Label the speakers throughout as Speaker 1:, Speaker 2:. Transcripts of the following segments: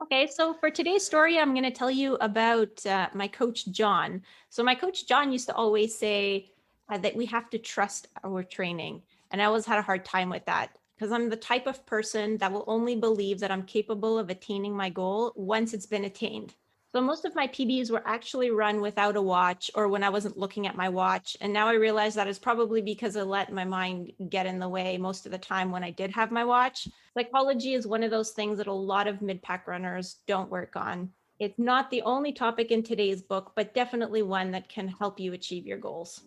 Speaker 1: Okay, so for today's story, I'm going to tell you about my coach, John. So my coach, John, used to always say that we have to trust our training. And I always had a hard time with that because I'm the type of person that will only believe that I'm capable of attaining my goal once it's been attained. So most of my PBs were actually run without a watch or when I wasn't looking at my watch. And now I realize that is probably because I let my mind get in the way most of the time when I did have my watch. Psychology is one of those things that a lot of mid-pack runners don't work on. It's not the only topic in today's book, but definitely one that can help you achieve your goals.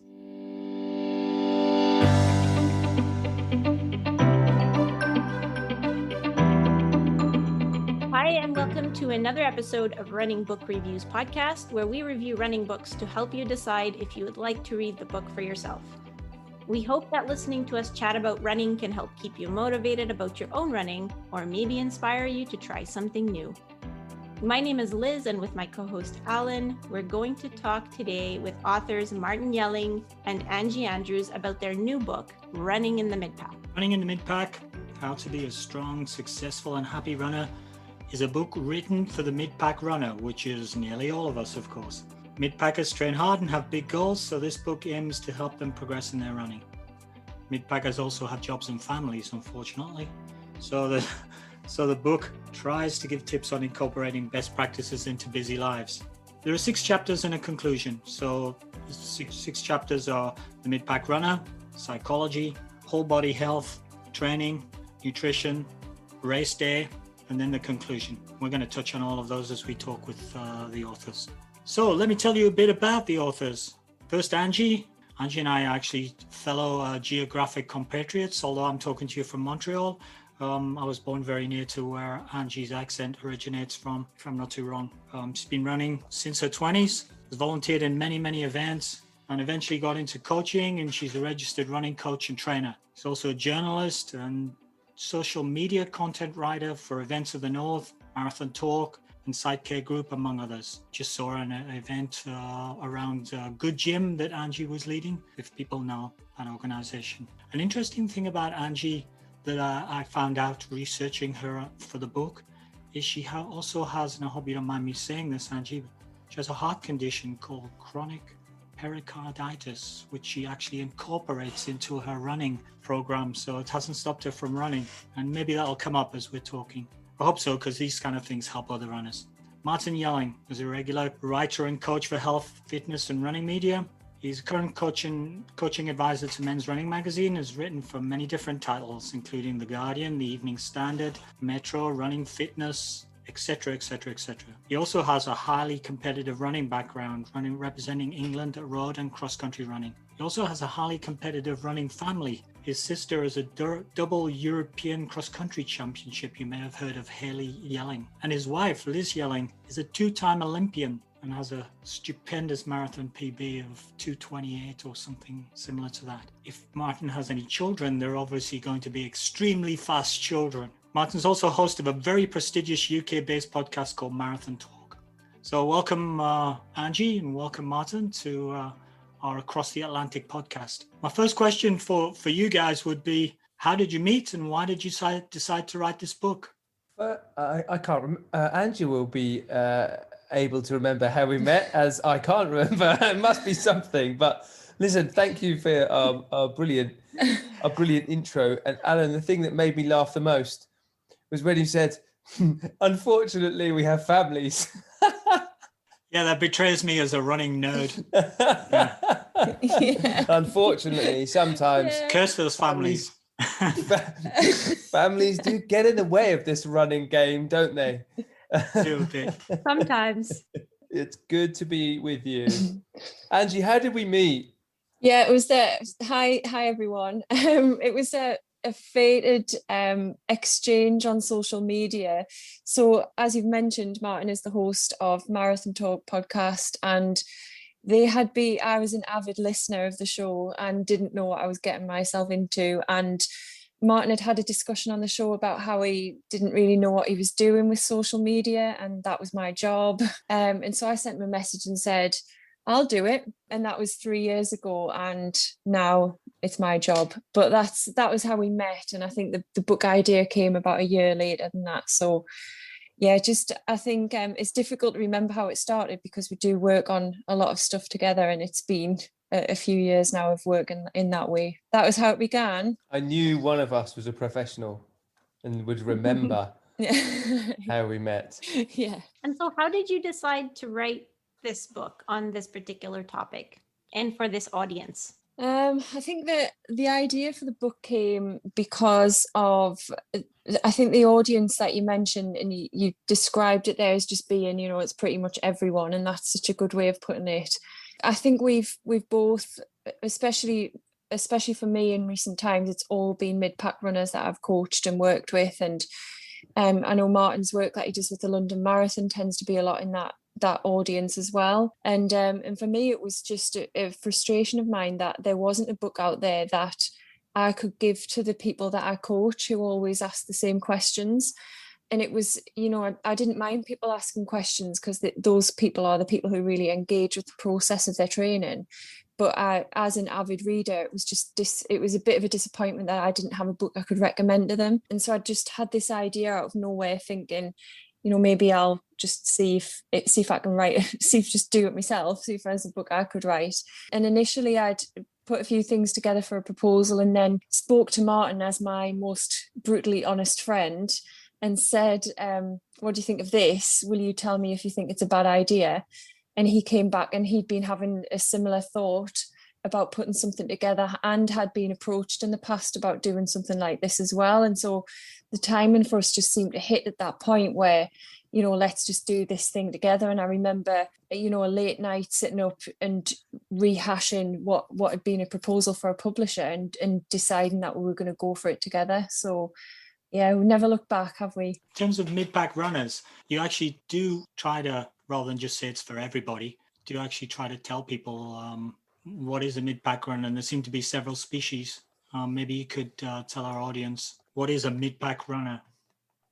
Speaker 1: Hi, and welcome to another episode of Running Book Reviews podcast, where we review running books to help you decide if you would like to read the book for yourself. We hope that listening to us chat about running can help keep you motivated about your own running, or maybe inspire you to try something new. My name is Liz, and with my co-host Alan, we're going to talk today with authors Martin Yelling and Anji Andrews about their new book, Running in the Midpack.
Speaker 2: Running in the Midpack, How to Be a Strong, Successful and Happy Runner, is a book written for the mid-pack runner, which is nearly all of us, of course. Midpackers train hard and have big goals, so this book aims to help them progress in their running. Midpackers also have jobs and families, unfortunately. So the book tries to give tips on incorporating best practices into busy lives. There are 6 chapters and a conclusion. So six chapters are the mid-pack runner, psychology, whole body health, training, nutrition, race day, and then the conclusion. We're going to touch on all of those as we talk with the authors. So let me tell you a bit about the authors. First, Anji. Anji and I are actually fellow geographic compatriots, although I'm talking to you from Montreal. I was born very near to where Anji's accent originates from, if I'm not too wrong. She's been running since her 20s, has volunteered in many, many events, and eventually got into coaching, and she's a registered running coach and trainer. She's also a journalist and social media content writer for Events of the North, Marathon Talk, and Site Care Group, among others. Just saw an event around Good Gym that Anji was leading, if people know that organization. An interesting thing about Anji that I found out researching her for the book is she also has, and I hope you don't mind me saying this, Anji, she has a heart condition called chronic pericarditis, which she actually incorporates into her running program. So it hasn't stopped her from running. And maybe that'll come up as we're talking. I hope so, because these kind of things help other runners. Martin Yelling is a regular writer and coach for health, fitness, and running media. He's a current coaching advisor to Men's Running Magazine, has written for many different titles, including The Guardian, The Evening Standard, Metro, Running Fitness, etc., etc., etc. He also has a highly competitive running background, representing England at road and cross-country running. He also has a highly competitive running family. His sister is a double European cross-country championship. You may have heard of Haley Yelling. And his wife, Liz Yelling, is a 2-time Olympian and has a stupendous marathon PB of 2:28 or something similar to that. If Martin has any children, they're obviously going to be extremely fast children. Martin's also host of a very prestigious UK-based podcast called Marathon Talk. So welcome, Anji, and welcome, Martin, to our Across the Atlantic podcast. My first question for you guys would be, how did you meet and why did you decide to write this book?
Speaker 3: I can't remember. Anji will be able to remember how we met, as I can't remember. It must be something. But listen, thank you for a brilliant intro. And Alan, the thing that made me laugh the most was when you said, unfortunately, we have families.
Speaker 2: Yeah, that betrays me as a running nerd.
Speaker 3: Yeah. Unfortunately, sometimes.
Speaker 2: Yeah. Curse those families.
Speaker 3: Families do get in the way of this running game, don't they?
Speaker 1: Sometimes.
Speaker 3: It's good to be with you. Anji, how did we meet?
Speaker 4: Yeah, it was hi everyone. It was a fated exchange on social media. So as you've mentioned, Martin is the host of Marathon Talk podcast, and I was an avid listener of the show and didn't know what I was getting myself into. And Martin had a discussion on the show about how he didn't really know what he was doing with social media, and that was my job. And so I sent him a message and said, I'll do it. And that was 3 years ago, and now it's my job. But that was how we met. And I think the book idea came about a year later than that. So Yeah, just I think it's difficult to remember how it started because we do work on a lot of stuff together, and it's been a few years now of work in that way. That was how it began.
Speaker 3: I knew one of us was a professional and would remember
Speaker 4: Yeah.
Speaker 3: how we met.
Speaker 4: Yeah.
Speaker 1: And so how did you decide to write this book on this particular topic and for this audience?
Speaker 4: I think that the idea for the book came because of, I think the audience that you mentioned, and you described it there as just being, it's pretty much everyone, and that's such a good way of putting it. I think we've both, especially for me in recent times, it's all been mid-pack runners that I've coached and worked with, and I know Martin's work that he does with the London Marathon tends to be a lot in that audience as well. And for me, it was just a frustration of mine that there wasn't a book out there that I could give to the people that I coach who always ask the same questions. And it was, I didn't mind people asking questions because those people are the people who really engage with the process of their training. But as an avid reader, it was just it was a bit of a disappointment that I didn't have a book I could recommend to them. And so I just had this idea out of nowhere, thinking, maybe I'll just see if I can write, just do it myself, see if there's a book I could write. And initially I'd put a few things together for a proposal, and then spoke to Martin as my most brutally honest friend and said, what do you think of this? Will you tell me if you think it's a bad idea? And he came back, and he'd been having a similar thought about putting something together, and had been approached in the past about doing something like this as well. And so the timing for us just seemed to hit at that point where, let's just do this thing together. And I remember, a late night sitting up and rehashing what had been a proposal for a publisher, and deciding that we were going to go for it together. So yeah, we never looked back, have we?
Speaker 2: In terms of mid-pack runners, you actually do try to, rather than just say it's for everybody, do you actually try to tell people what is a mid-pack runner? And there seem to be several species. Maybe you could tell our audience, what is a mid-pack runner?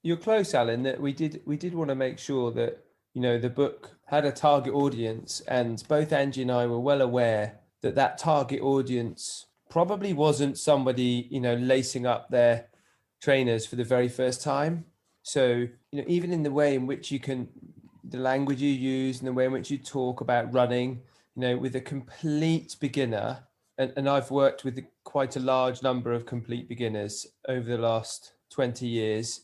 Speaker 3: You're close, Alan, that we did want to make sure that, the book had a target audience, and both Angie and I were well aware that target audience probably wasn't somebody, lacing up their trainers for the very first time. So, even in the way in which the language you use and the way in which you talk about running, with a complete beginner, and I've worked with quite a large number of complete beginners over the last 20 years,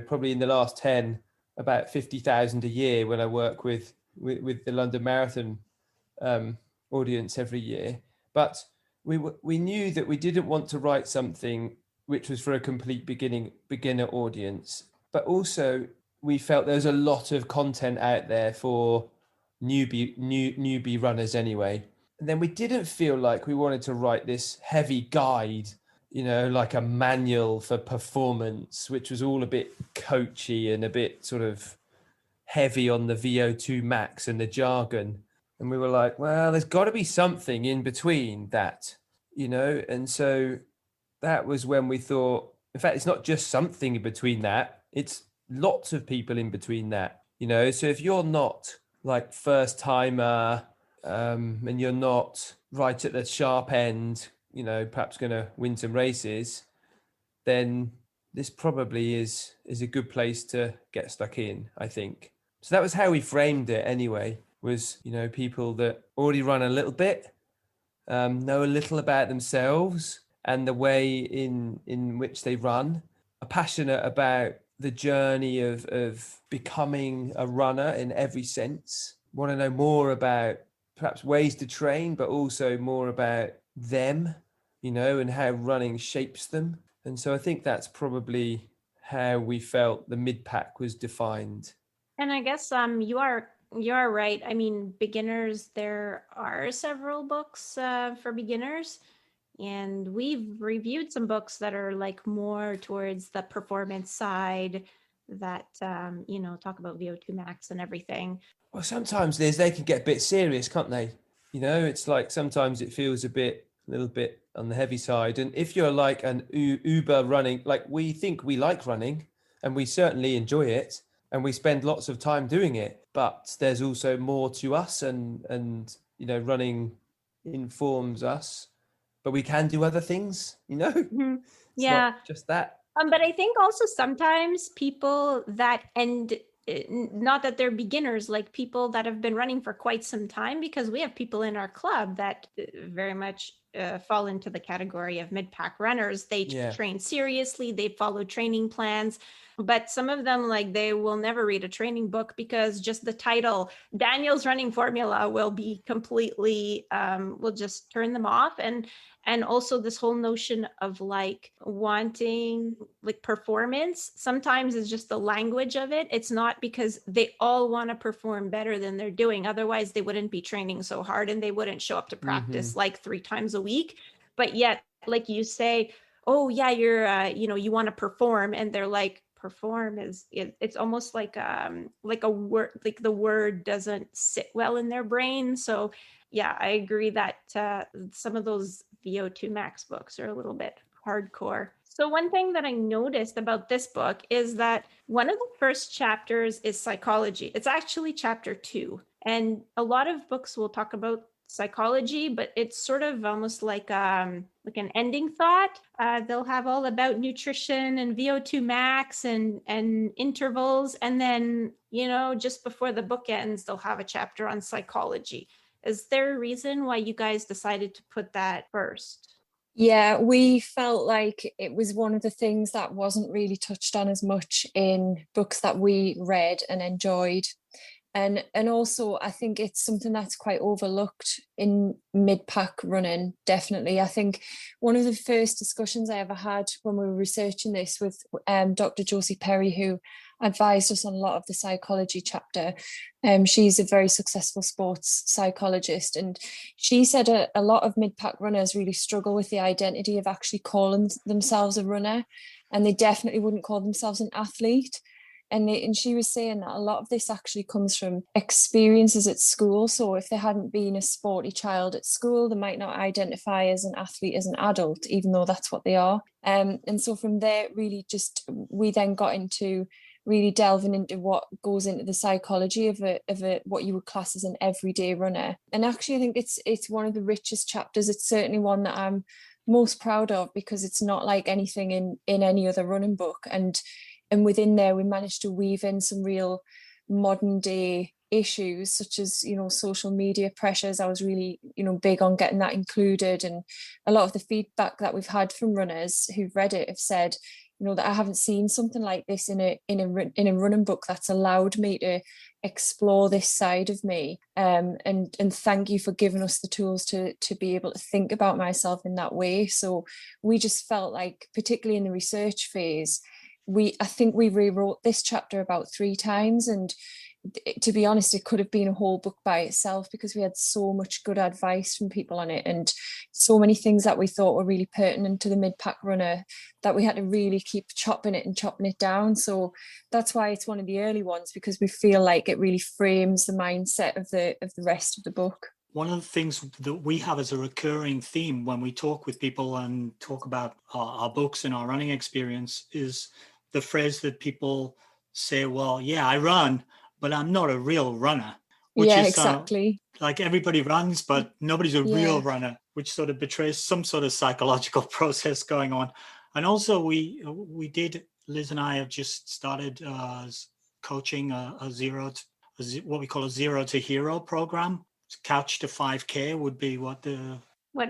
Speaker 3: probably in the last 10, about 50,000 a year when I work with the London Marathon audience every year. But we knew that we didn't want to write something which was for a complete beginner audience, but also we felt there's a lot of content out there for newbie runners anyway. And then we didn't feel like we wanted to write this heavy guide, like a manual for performance, which was all a bit coachy and a bit sort of heavy on the VO2 max and the jargon. And we were like, well, there's got to be something in between that, and so that was when we thought, in fact, it's not just something in between that, it's lots of people in between that, so if you're not like first timer and you're not right at the sharp end, perhaps going to win some races, then this probably is a good place to get stuck in, I think. So that was how we framed it anyway, was, people that already run a little bit, know a little about themselves and the way in which they run, are passionate about the journey of becoming a runner in every sense, want to know more about perhaps ways to train, but also more about them, and how running shapes them. And so I think that's probably how we felt the mid-pack was defined.
Speaker 1: And I guess you are right. I mean, beginners, there are several books for beginners. And we've reviewed some books that are like more towards the performance side that, talk about VO2 max and everything.
Speaker 3: Well, sometimes they can get a bit serious, can't they? It's like sometimes it feels a little bit on the heavy side. And if you're like an Uber running, like we think we like running and we certainly enjoy it and we spend lots of time doing it, but there's also more to us and running informs us. But we can do other things,
Speaker 1: Mm-hmm.
Speaker 3: It's not just that.
Speaker 1: But I think also sometimes people that, and not that they're beginners, like people that have been running for quite some time, because we have people in our club that very much fall into the category of mid-pack runners. They train seriously, they follow training plans, but some of them, like, they will never read a training book because just the title, Daniel's running formula, will be completely, will just turn them off. And also this whole notion of like wanting like performance, sometimes it's just the language of it. It's not because they all want to perform better than they're doing. Otherwise they wouldn't be training so hard and they wouldn't show up to practice like 3 times a week. But yet, like you say, oh yeah, you're, you want to perform. And they're like, perform is, it's almost like a word, like the word doesn't sit well in their brain. So yeah, I agree that some of those VO2 Max books are a little bit hardcore. So one thing that I noticed about this book is that one of the first chapters is psychology. It's actually chapter 2. And a lot of books will talk about psychology, but it's sort of almost like an ending thought. They'll have all about nutrition and VO2 max and intervals. And then, just before the book ends, they'll have a chapter on psychology. Is there a reason why you guys decided to put that first?
Speaker 4: Yeah, we felt like it was one of the things that wasn't really touched on as much in books that we read and enjoyed. And also, I think it's something that's quite overlooked in mid-pack running, definitely. I think one of the first discussions I ever had when we were researching this with Dr. Josie Perry, who advised us on a lot of the psychology chapter. She's a very successful sports psychologist, and she said a lot of mid-pack runners really struggle with the identity of actually calling themselves a runner, and they definitely wouldn't call themselves an athlete. And she was saying that a lot of this actually comes from experiences at school. So if they hadn't been a sporty child at school, they might not identify as an athlete as an adult, even though that's what they are. And so from there, really just, we then got into really delving into what goes into the psychology of what you would class as an everyday runner. And actually, I think it's one of the richest chapters. It's certainly one that I'm most proud of, because it's not like anything in any other running book. And within there, we managed to weave in some real modern day issues, such as, social media pressures. I was really, big on getting that included. And a lot of the feedback that we've had from runners who've read it have said, that I haven't seen something like this in a running book that's allowed me to explore this side of me. And thank you for giving us the tools to be able to think about myself in that way. So we just felt like, particularly in the research phase, I think we rewrote this chapter about 3 times, and to be honest, it could have been a whole book by itself, because we had so much good advice from people on it, and so many things that we thought were really pertinent to the mid-pack runner that we had to really keep chopping it down. So that's why it's one of the early ones, because we feel like it really frames the mindset of the rest of the book.
Speaker 2: One of the things that we have as a recurring theme when we talk with people and talk about our books and our running experience is the phrase that people say, well, yeah, I run, but I'm not a real runner. Which is
Speaker 4: exactly.
Speaker 2: Like everybody runs, but nobody's a real runner, which sort of betrays some sort of psychological process going on. And also we did, Liz and I have just started coaching what we call a 0 to hero program. Couch to 5K would be what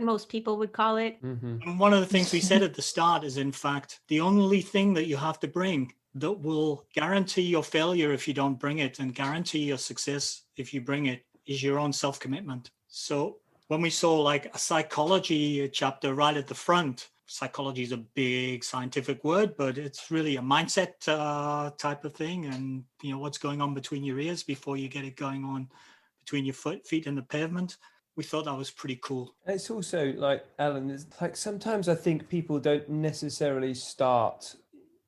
Speaker 1: most people would call it.
Speaker 3: Mm-hmm.
Speaker 2: And one of the things we said at the start is, in fact, the only thing that you have to bring that will guarantee your failure if you don't bring it and guarantee your success if you bring it is your own self-commitment. So when we saw like a psychology chapter right at the front, psychology is a big scientific word, but it's really a mindset type of thing. And, what's going on between your ears before you get it going on between your feet and the pavement. We thought that was pretty cool.
Speaker 3: It's also like, Alan, it's like sometimes I think people don't necessarily start,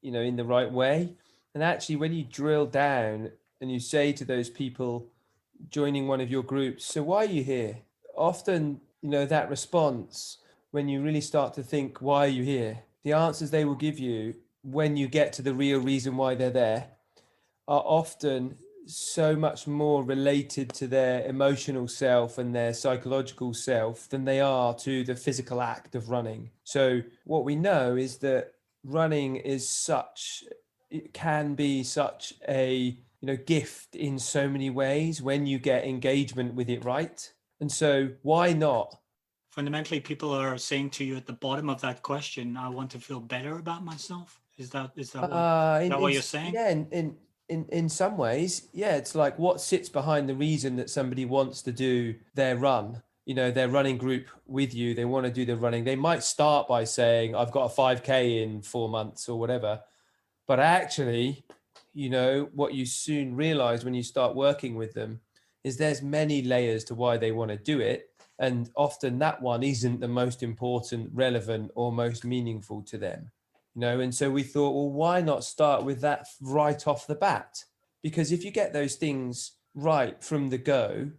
Speaker 3: in the right way. And actually, when you drill down and you say to those people joining one of your groups, so why are you here? Often, that response, when you really start to think, why are you here? The answers they will give you when you get to the real reason why they're there are often so much more related to their emotional self and their psychological self than they are to the physical act of running. So what we know is that running is it can be such a gift in so many ways when you get engagement with it right. And so why not?
Speaker 2: Fundamentally, people are saying to you at the bottom of that question, I want to feel better about myself. Is that what you're saying?
Speaker 3: Yeah, in some ways, yeah, it's like what sits behind the reason that somebody wants to do their run, their running group with you. They want to do the running. They might start by saying, I've got a 5K in 4 months or whatever. But actually, what you soon realize when you start working with them is there's many layers to why they want to do it. And often that one isn't the most important, relevant, or most meaningful to them. And so we thought, well, why not start with that right off the bat? Because if you get those things right from the go,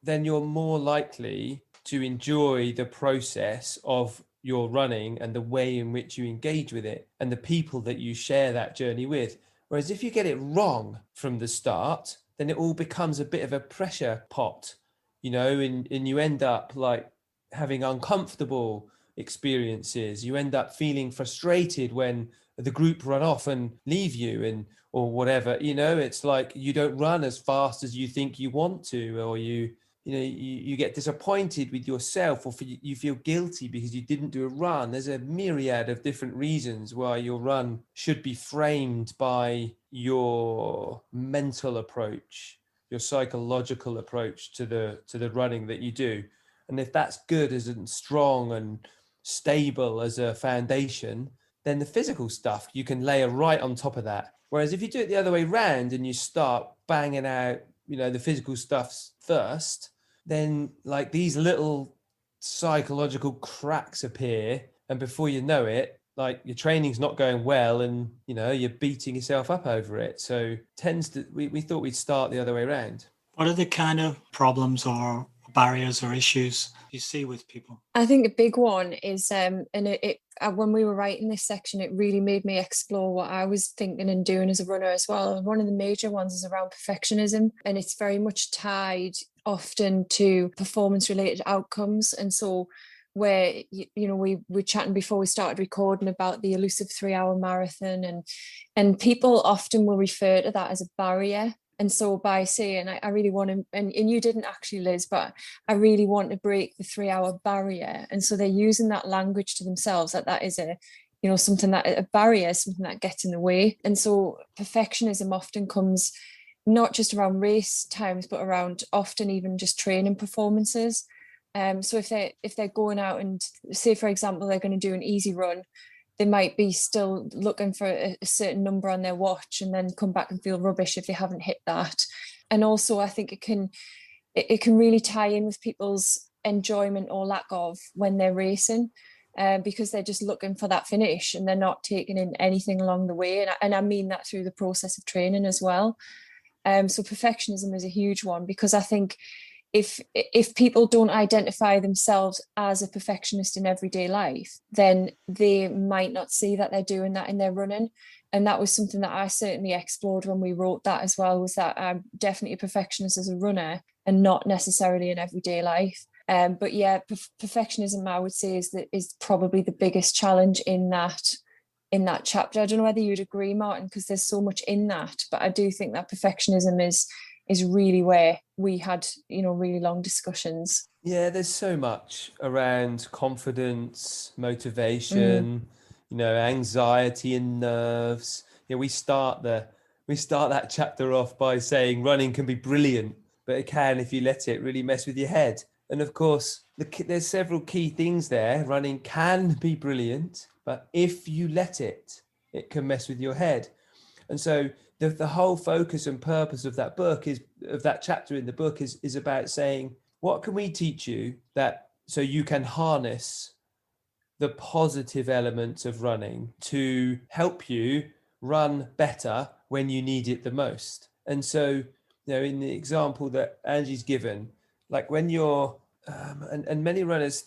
Speaker 3: then you're more likely to enjoy the process of your running and the way in which you engage with it and the people that you share that journey with. Whereas if you get it wrong from the start, then it all becomes a bit of a pressure pot, and you end up like having uncomfortable experiences. You end up feeling frustrated when the group run off and leave you or whatever. It's like you don't run as fast as you think you want to, or you get disappointed with yourself, or you feel guilty because you didn't do a run. There's a myriad of different reasons why your run should be framed by your mental approach, your psychological approach to the running that you do. And if that's good and strong and stable as a foundation, then the physical stuff you can layer right on top of that. Whereas if you do it the other way around and you start banging out, the physical stuff first, then like these little psychological cracks appear, and before you know it, like your training's not going well, and you're beating yourself up over it. So we thought we'd start the other way around.
Speaker 2: What are the kind of problems or barriers or issues you see with people?
Speaker 4: I think a big one is, when we were writing this section, it really made me explore what I was thinking and doing as a runner as well. One of the major ones is around perfectionism, and it's very much tied often to performance-related outcomes. And so where, we were chatting before we started recording about the elusive 3-hour marathon, and people often will refer to that as a barrier. And so by saying, I really want to, and you didn't actually, Liz, but I really want to break the 3-hour barrier. And so they're using that language to themselves, that is a barrier, something that gets in the way. And so perfectionism often comes not just around race times, but around often even just training performances. So if they're going out and say, for example, they're going to do an easy run, they might be still looking for a certain number on their watch and then come back and feel rubbish if they haven't hit that. And also I think it can really tie in with people's enjoyment or lack of when they're racing, because they're just looking for that finish and they're not taking in anything along the way. And I mean that through the process of training as well. So perfectionism is a huge one, because I think if people don't identify themselves as a perfectionist in everyday life, then they might not see that they're doing that in their running. And that was something that I certainly explored when we wrote that as well, was that I'm definitely a perfectionist as a runner and not necessarily in everyday life. But yeah, perfectionism, I would say, is probably the biggest challenge in that chapter. I don't know whether you'd agree, Martin, because there's so much in that, but I do think that perfectionism is really where we had, really long discussions.
Speaker 3: Yeah, there's so much around confidence, motivation, anxiety and nerves. We start that chapter off by saying running can be brilliant, but it can, if you let it, really mess with your head. And of course, there's several key things there. Running can be brilliant, but if you let it, it can mess with your head. And so the whole focus and purpose of that chapter in the book is about saying, what can we teach you so you can harness the positive elements of running to help you run better when you need it the most. And so, in the example that Angie's given, like when you're, and many runners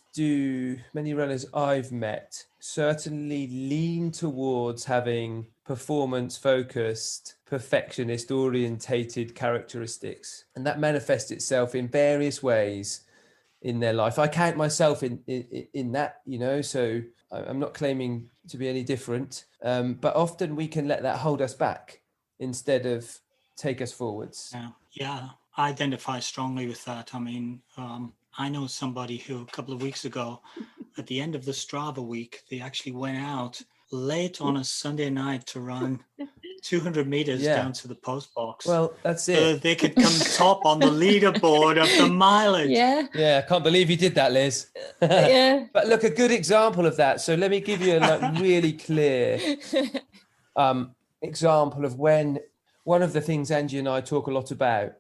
Speaker 3: I've met certainly lean towards having performance-focused, perfectionist-orientated characteristics, and that manifests itself in various ways in their life. I count myself in that, so I'm not claiming to be any different, but often we can let that hold us back instead of take us forwards.
Speaker 2: Yeah, I identify strongly with that. I mean, I know somebody who a couple of weeks ago, at the end of the Strava week, they actually went out late on a Sunday night to run 200 meters down to the post box.
Speaker 3: Well, that's it.
Speaker 2: So that they could come top on the leaderboard of the mileage.
Speaker 3: Yeah, I can't believe you did that, Liz.
Speaker 4: Yeah.
Speaker 3: But look, a good example of that. So let me give you a really clear example of when one of the things Anji and I talk a lot about,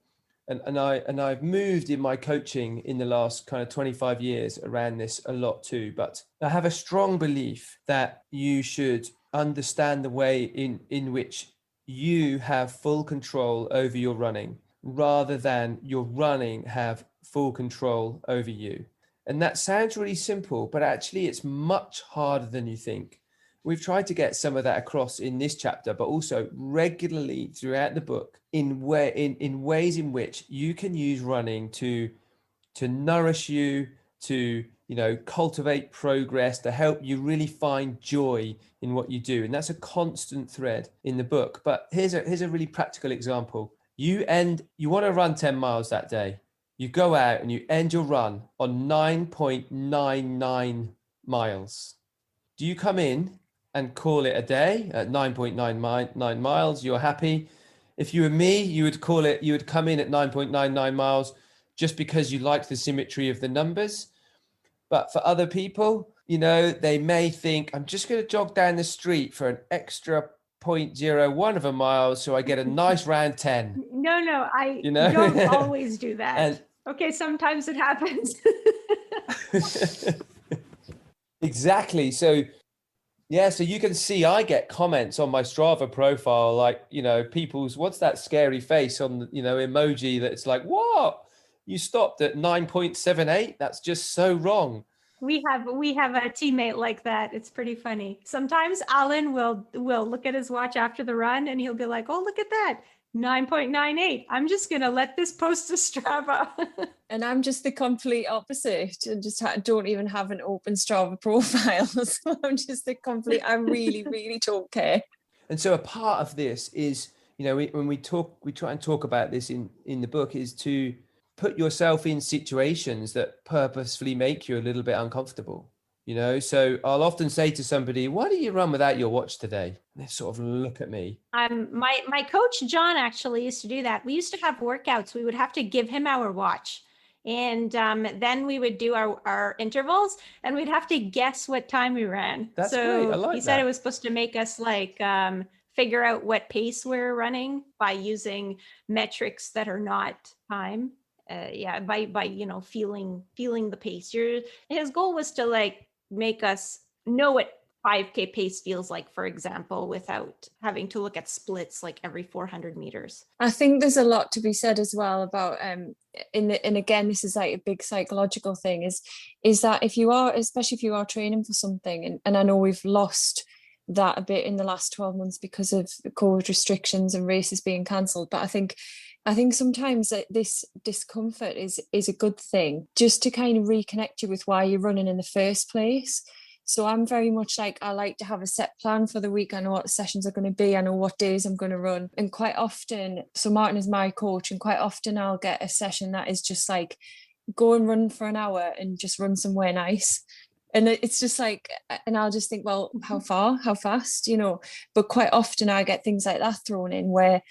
Speaker 3: and I've moved in my coaching in the last kind of 25 years around this a lot too. But I have a strong belief that you should understand the way in which you have full control over your running rather than your running have full control over you. And that sounds really simple, but actually it's much harder than you think. We've tried to get some of that across in this chapter, but also regularly throughout the book in ways in which you can use running to nourish you, to cultivate progress, to help you really find joy in what you do. And that's a constant thread in the book. But here's a really practical example. You want to run 10 miles that day. You go out and you end your run on 9.99 miles. Do you come in and call it a day at 9.99 miles? You're happy. If you were me, you would come in at 9.99 miles just because you like the symmetry of the numbers. But for other people, they may think, I'm just going to jog down the street for an extra 0.01 of a mile so I get a nice round 10.
Speaker 1: No, I don't always do that.
Speaker 3: And
Speaker 1: okay, sometimes it happens.
Speaker 3: Exactly. So you can see I get comments on my Strava profile, like, people's, what's that scary face on the, emoji that's like, what? You stopped at 9.78? That's just so wrong.
Speaker 1: We have a teammate like that. It's pretty funny. Sometimes Alan will look at his watch after the run and he'll be like, oh, look at that. 9.98. I'm just going to let this post to Strava.
Speaker 4: And I'm just the complete opposite and just don't even have an open Strava profile. So I'm just the complete, I really, really don't care.
Speaker 3: And so a part of this is, when we try and talk about this in the book, is to put yourself in situations that purposefully make you a little bit uncomfortable. So I'll often say to somebody, why do you run without your watch today? And they sort of look at me.
Speaker 1: My coach, John, actually used to do that. We used to have workouts. We would have to give him our watch. And then we would do our intervals and we'd have to guess what time we ran.
Speaker 3: That's great. I like
Speaker 1: he said it was supposed to make us figure out what pace we're running by using metrics that are not time. By feeling the pace. His goal was to make us know what 5K pace feels like, for example, without having to look at splits every 400 meters.
Speaker 4: I think there's a lot to be said as well about and again, this is a big psychological thing is that especially if you are training for something, and I know we've lost that a bit in the last 12 months because of COVID restrictions and races being cancelled, but I think sometimes that this discomfort is a good thing, just to kind of reconnect you with why you're running in the first place. So I'm very much I like to have a set plan for the week. I know what the sessions are going to be. I know what days I'm going to run. And quite often, so Martin is my coach, and quite often I'll get a session that is just go and run for an hour and just run somewhere nice. And it's just and I'll just think, well, how far, how fast, but quite often I get things like that thrown in where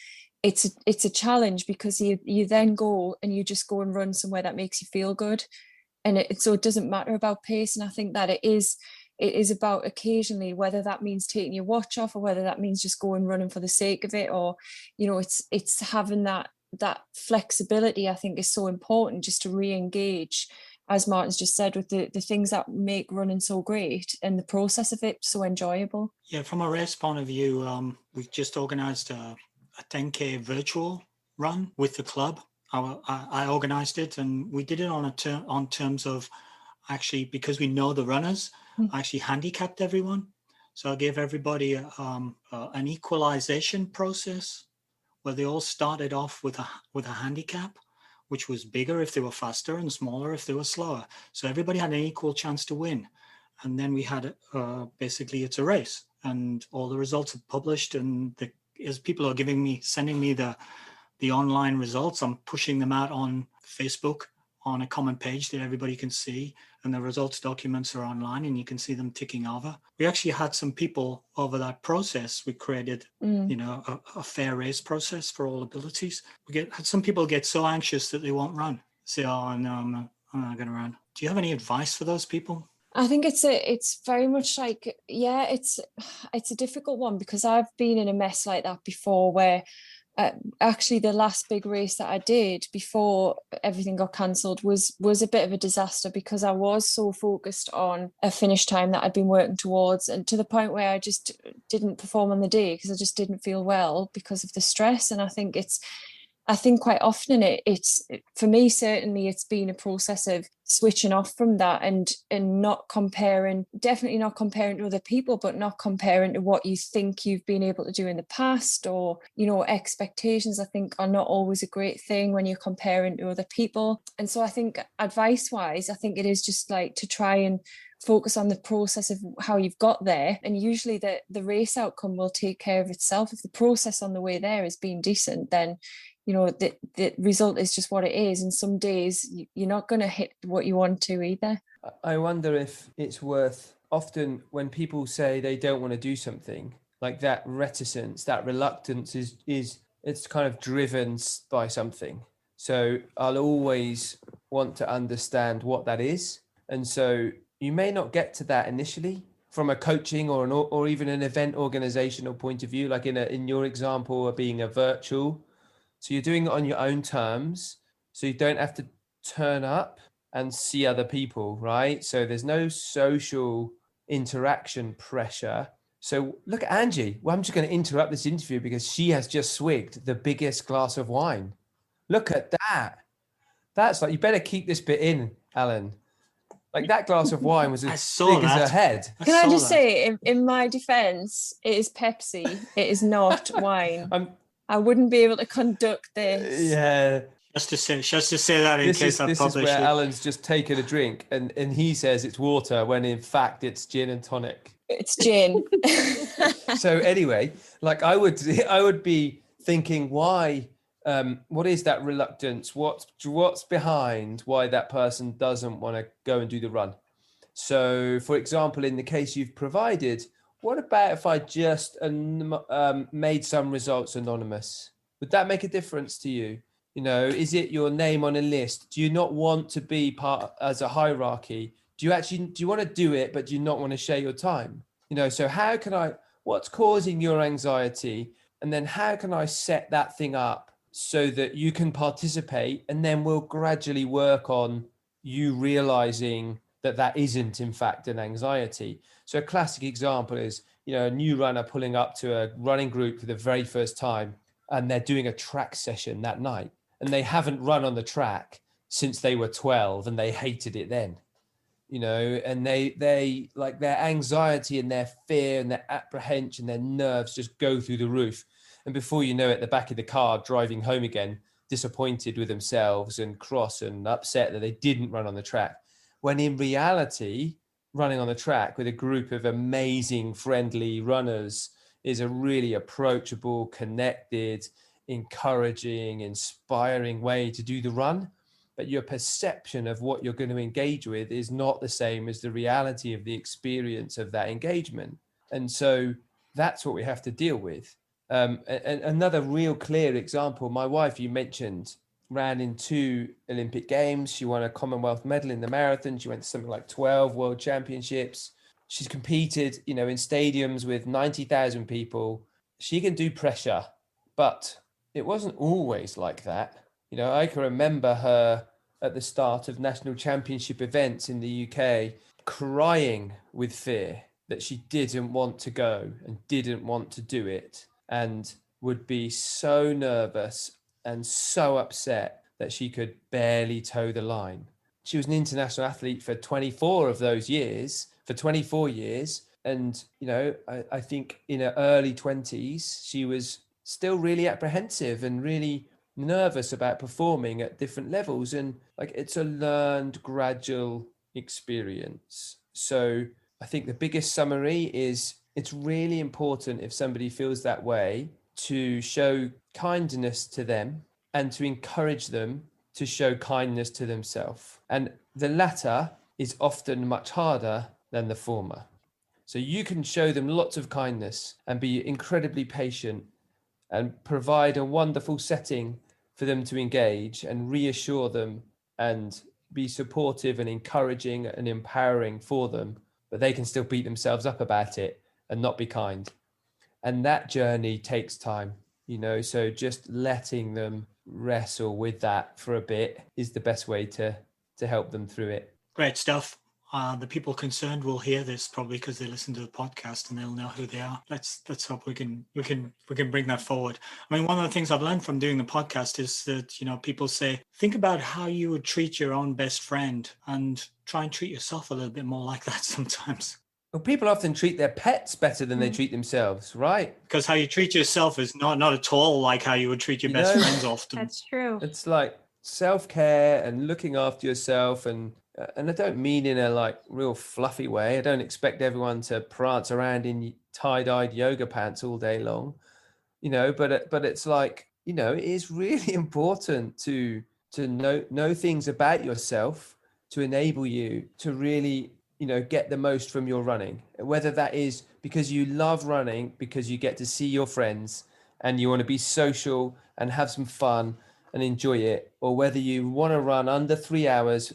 Speaker 4: it's a challenge, because you then go and you just go and run somewhere that makes you feel good. And so it doesn't matter about pace. And I think that it is about occasionally, whether that means taking your watch off or whether that means just going running for the sake of it, or, it's having that flexibility, I think, is so important, just to re-engage, as Martin's just said, with the things that make running so great and the process of it so enjoyable. Yeah,
Speaker 2: from a race point of view, we've just organised a 10K virtual run with the club. I organised it, and we did it on terms of actually, because we know the runners, I actually handicapped everyone. So I gave everybody an equalization process where they all started off with a handicap, which was bigger if they were faster and smaller if they were slower. So everybody had an equal chance to win. And then we had basically, it's a race, and all the results are published, and as people are sending me the the online results. I'm pushing them out on Facebook on a common page that everybody can see, and the results documents are online and you can see them ticking over. We actually had some people over that process. We created, a fair race process for all abilities. Had some people get so anxious that they won't run. Say, oh no, I'm not going to run. Do you have any advice for those people?
Speaker 4: I think it's very much like, yeah, it's a difficult one, because I've been in a mess like that before, where actually the last big race that I did before everything got cancelled was a bit of a disaster, because I was so focused on a finish time that I'd been working towards, and to the point where I just didn't perform on the day because I just didn't feel well because of the stress. And I think quite often it's for me, certainly it's been a process of switching off from that and not comparing, definitely not comparing to other people, but not comparing to what you think you've been able to do in the past, or, expectations, I think, are not always a great thing when you're comparing to other people. And so I think advice wise, I think it is just like to try and focus on the process of how you've got there, and usually the race outcome will take care of itself. If the process on the way there has been decent, then the result is just what it is. And some days you're not going to hit what you want to either.
Speaker 3: I wonder if it's worth, often when people say they don't want to do something, like that reticence, that reluctance is it's kind of driven by something. So I'll always want to understand what that is. And so you may not get to that initially from a coaching or even an event organizational point of view, like in your example of being a virtual. So you're doing it on your own terms. So you don't have to turn up and see other people, right? So there's no social interaction pressure. So look at Anji. Well, I'm just going to interrupt this interview because she has just swigged the biggest glass of wine. Look at that. That's like, you better keep this bit in, Alan. Like, that glass of wine was as big as her head.
Speaker 4: Can I just say, in my defense, it is Pepsi. It is not wine. I wouldn't be able to conduct this.
Speaker 3: Yeah.
Speaker 2: Just to say that in case I publish it.
Speaker 3: This is where Alan's just taken a drink and he says it's water when in fact it's gin and tonic.
Speaker 4: It's gin.
Speaker 3: So anyway, like I would be thinking, why, what is that reluctance? What's behind why that person doesn't want to go and do the run? So for example, in the case you've provided, what about if I just made some results anonymous? Would that make a difference to you? Is it your name on a list? Do you not want to be part as a hierarchy? Do you want to do it, but do you not want to share your time? So what's causing your anxiety? And then how can I set that thing up so that you can participate? And then we'll gradually work on you realizing that isn't in fact an anxiety. So a classic example is, a new runner pulling up to a running group for the very first time, and they're doing a track session that night, and they haven't run on the track since they were 12 and they hated it then, and they like their anxiety and their fear and their apprehension, their nerves just go through the roof. And before you know it, the back of the car driving home again, disappointed with themselves and cross and upset that they didn't run on the track. When in reality, running on the track with a group of amazing, friendly runners is a really approachable, connected, encouraging, inspiring way to do the run. But your perception of what you're going to engage with is not the same as the reality of the experience of that engagement. And so that's what we have to deal with. And another real clear example, my wife, you mentioned, ran in 2 Olympic Games. She won a Commonwealth medal in the marathon. She went to something like 12 World Championships. She's competed, in stadiums with 90,000 people. She can do pressure, but it wasn't always like that. I can remember her at the start of national championship events in the UK crying with fear that she didn't want to go and didn't want to do it, and would be so nervous and so upset that she could barely toe the line. She was an international athlete for 24 of those years, for 24 years. And, I think in her early 20s, she was still really apprehensive and really nervous about performing at different levels. And like, it's a learned, gradual experience. So I think the biggest summary is it's really important, if somebody feels that way, to show kindness to them and to encourage them to show kindness to themselves. And the latter is often much harder than the former. So you can show them lots of kindness and be incredibly patient and provide a wonderful setting for them to engage and reassure them and be supportive and encouraging and empowering for them, but they can still beat themselves up about it and not be kind. And that journey takes time, so just letting them wrestle with that for a bit is the best way to help them through it.
Speaker 2: Great stuff. The people concerned will hear this probably because they listen to the podcast and they'll know who they are. Let's hope we can bring that forward. I mean, one of the things I've learned from doing the podcast is that, people say, think about how you would treat your own best friend and try and treat yourself a little bit more like that sometimes.
Speaker 3: Well, people often treat their pets better than they treat themselves, right?
Speaker 2: Because how you treat yourself is not at all like how you would treat your best friends often.
Speaker 1: That's true.
Speaker 3: It's like self-care and looking after yourself, and I don't mean in a real fluffy way. I don't expect everyone to prance around in tie-dyed yoga pants all day long, but it's like, it is really important to know things about yourself to enable you to really get the most from your running, whether that is because you love running, because you get to see your friends and you want to be social and have some fun and enjoy it, or whether you want to run under 3 hours,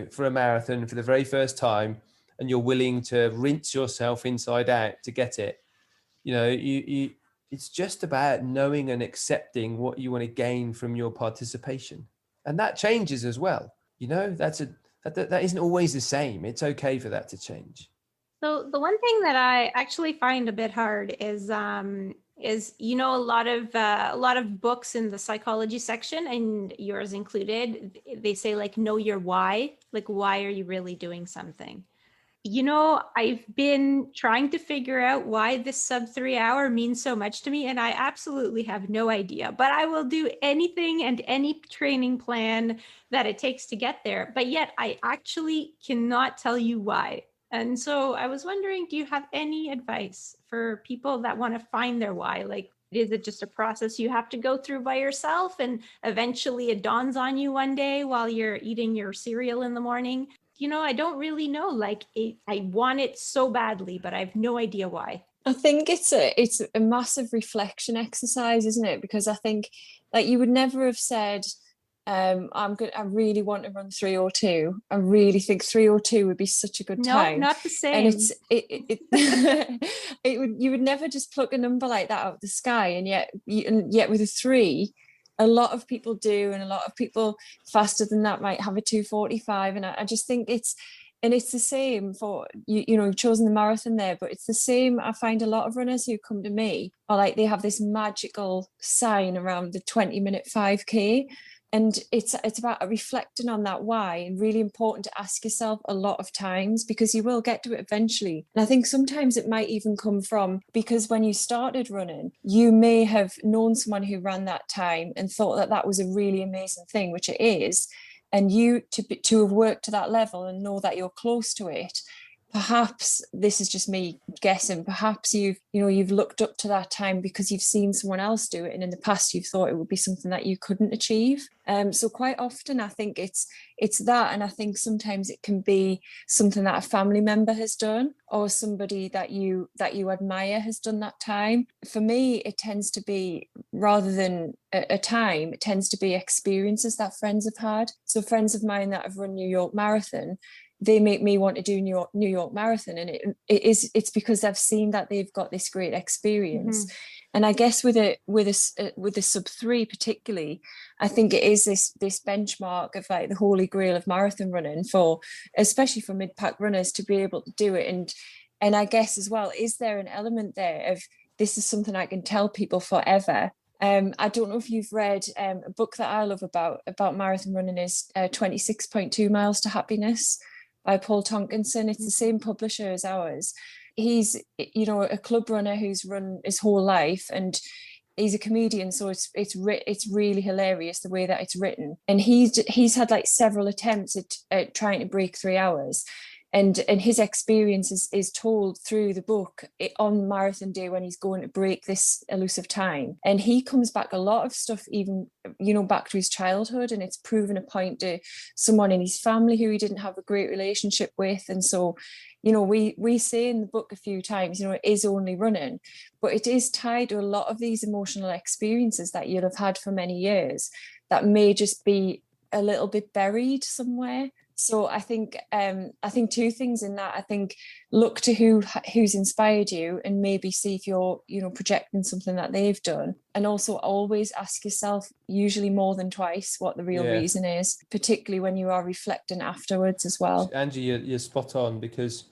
Speaker 3: for a marathon for the very first time, and you're willing to rinse yourself inside out to get it. It's just about knowing and accepting what you want to gain from your participation. And that changes as well. That isn't always the same. It's okay for that to change.
Speaker 1: So the one thing that I actually find a bit hard is a lot of books in the psychology section, and yours included, they say know your why. Why are you really doing something? I've been trying to figure out why this sub 3 hour means so much to me, and I absolutely have no idea, but I will do anything and any training plan that it takes to get there. But yet I actually cannot tell you why. And so I was wondering, do you have any advice for people that want to find their why? Is it just a process you have to go through by yourself and eventually it dawns on you one day while you're eating your cereal in the morning? I don't really know. I want it so badly, but I have no idea why.
Speaker 4: I think it's a massive reflection exercise, isn't it? Because I think you would never have said, I really want to run 3:02. I really think 3:02 would be such a good time.
Speaker 1: No, not the same.
Speaker 4: And you would never just pluck a number like that out of the sky. And yet with a 3, a lot of people do, and a lot of people faster than that might have a 2:45. And I just think it's the same for you've chosen the marathon there, but it's the same. I find a lot of runners who come to me are they have this magical sign around the 20-minute 5K. And it's about reflecting on that why, and really important to ask yourself a lot of times, because you will get to it eventually. And I think sometimes it might even come from, because when you started running, you may have known someone who ran that time and thought that was a really amazing thing, which it is. And you to have worked to that level and know that you're close to it. Perhaps, this is just me guessing, perhaps you've looked up to that time because you've seen someone else do it, and in the past you've thought it would be something that you couldn't achieve. So quite often I think it's that, and I think sometimes it can be something that a family member has done, or somebody that you admire has done that time. For me, it tends to be, rather than a time, it tends to be experiences that friends have had. So friends of mine that have run New York Marathon, they make me want to do New York Marathon, and it's because I've seen that they've got this great experience. Mm-hmm. And I guess with a sub 3 particularly, I think it is this benchmark of the holy grail of marathon running, especially for mid-pack runners, to be able to do it. And I guess as well, is there an element there of, this is something I can tell people forever? I don't know if you've read a book that I love about marathon running is 26.2 Miles to Happiness by Paul Tonkinson. It's the same publisher as ours. He's, a club runner who's run his whole life, and he's a comedian, so it's really hilarious the way that it's written. And he's had several attempts at trying to break 3 hours, And his experience is told through the book on marathon day when he's going to break this elusive time. And he comes back a lot of stuff, even, back to his childhood, and it's proven a point to someone in his family who he didn't have a great relationship with. And so, we say in the book a few times, it is only running, but it is tied to a lot of these emotional experiences that you'll have had for many years that may just be a little bit buried somewhere. So I think two things in that. I think look to who's inspired you and maybe see if you're, projecting something that they've done. And also always ask yourself, usually more than twice, what the real reason is, particularly when you are reflecting afterwards as well.
Speaker 3: Anji, you're spot on, because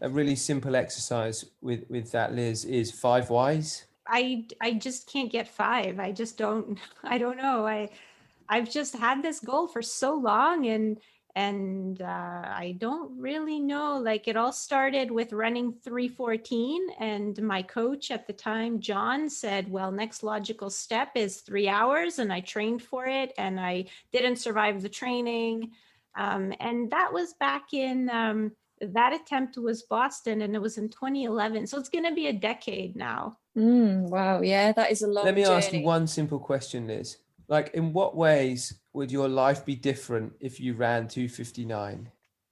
Speaker 3: a really simple exercise with that, Liz, is 5 whys.
Speaker 1: I just can't get 5. I just don't know. I've just had this goal for so long, and I don't really know. Like, it all started with running 3:14, and my coach at the time, John, said, well, next logical step is 3 hours, and I trained for it, and I didn't survive the training. And that was back in, that attempt was Boston, and it was in 2011. So it's going to be a decade now.
Speaker 4: Wow. Yeah, that is a long journey.
Speaker 3: Let me ask you one simple question, Liz. Like, in what ways would your life be different if you ran 2:59?